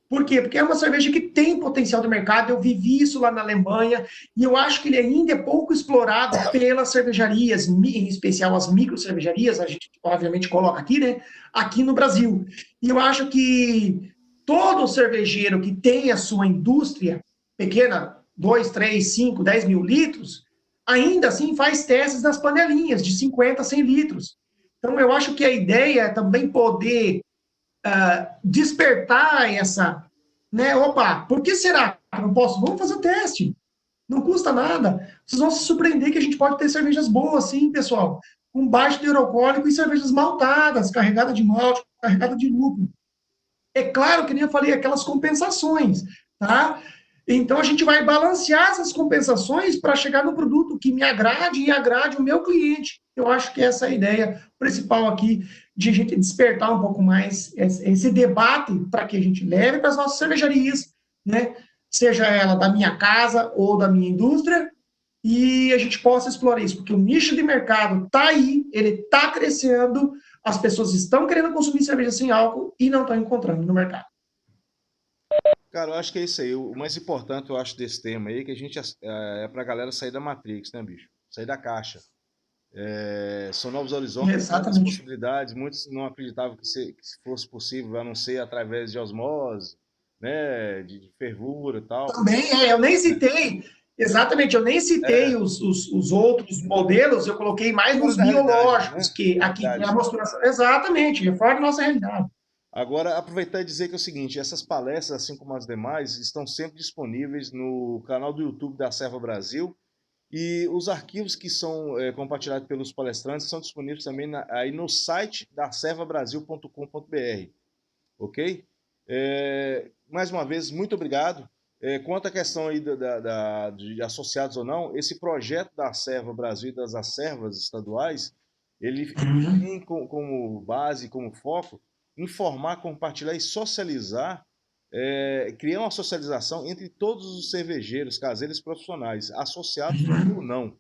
Por quê? Porque é uma cerveja que tem potencial de mercado. Eu vivi isso lá na Alemanha e eu acho que ele ainda é pouco explorado pelas cervejarias, em especial as micro cervejarias, a gente obviamente coloca aqui, né? Aqui no Brasil. E eu acho que todo cervejeiro que tem a sua indústria pequena, 2, 3, 5, 10 mil litros, ainda assim faz testes nas panelinhas de 50, 100 litros. Então eu acho que a ideia é também poder despertar essa, né? Opa, por que será que eu não posso? Vamos fazer o teste. Não custa nada. Vocês vão se surpreender que a gente pode ter cervejas boas, sim, pessoal. Com baixo teor alcoólico e cervejas maltadas, carregadas de malte, carregadas de lúpulo. É claro que nem eu falei, aquelas compensações, tá? Então a gente vai balancear essas compensações para chegar no produto que me agrade e agrade o meu cliente. Eu acho que essa é a ideia principal aqui, de a gente despertar um pouco mais esse debate para que a gente leve para as nossas cervejarias, né? Seja ela da minha casa ou da minha indústria, e a gente possa explorar isso, porque o nicho de mercado está aí, ele está crescendo, as pessoas estão querendo consumir cerveja sem álcool e não estão encontrando no mercado. Cara, eu acho que é isso aí. O mais importante, eu acho, desse tema aí, que a gente é pra galera sair da Matrix, né, bicho? Sair da caixa. São novos horizontes, tantas Exatamente. possibilidades. Muitos não acreditavam que fosse possível, a não ser através de osmose, né, de fervura e tal. Também, eu nem citei, exatamente, eu nem citei É, os outros modelos, eu coloquei mais fora nos da realidade, biológicos, né? que aqui tem a Realidade. mosturação. Exatamente, é fora da nossa realidade. Agora, aproveitar e dizer que é o seguinte, essas palestras, assim como as demais, estão sempre disponíveis no canal do YouTube da Serva Brasil. E os arquivos que são compartilhados pelos palestrantes são disponíveis também aí no site da servabrasil.com.br, ok? Mais uma vez, muito obrigado. Quanto à questão aí de associados ou não, esse projeto da Serva Brasil e das Acervas estaduais, ele tem como base, como foco, informar, compartilhar e socializar, criar uma socialização entre todos os cervejeiros, caseiros profissionais, associados ou não,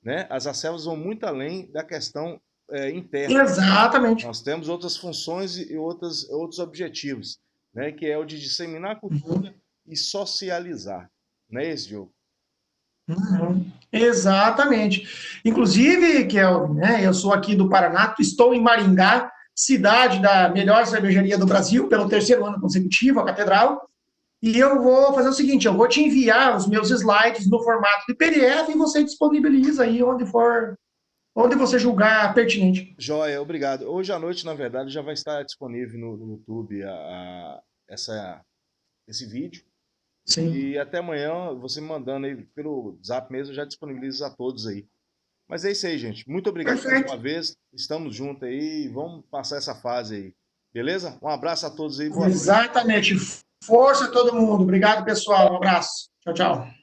né? As acervas vão muito além da questão interna. Exatamente. Nós temos outras funções e outros objetivos, né? Que é o de disseminar a cultura e socializar. Não é esse, Diogo? Exatamente. Inclusive, Kelvin, né, eu sou aqui do Paraná, estou em Maringá, cidade da melhor cervejaria do Brasil, pelo terceiro ano consecutivo, a Catedral, e eu vou fazer o seguinte, eu vou te enviar os meus slides no formato de PDF e você disponibiliza aí onde você julgar pertinente. Joia, obrigado. Hoje à noite, na verdade, já vai estar disponível no YouTube esse vídeo. Sim, E até amanhã, você me mandando aí pelo Zap mesmo, eu já disponibilizo a todos aí. Mas é isso aí, gente. Muito obrigado mais perfeito. uma vez. Estamos juntos aí e vamos passar essa fase aí. Beleza? Um abraço a todos aí. Boa noite. Exatamente. Força a todo mundo. Obrigado, pessoal. Um abraço. Tchau, tchau.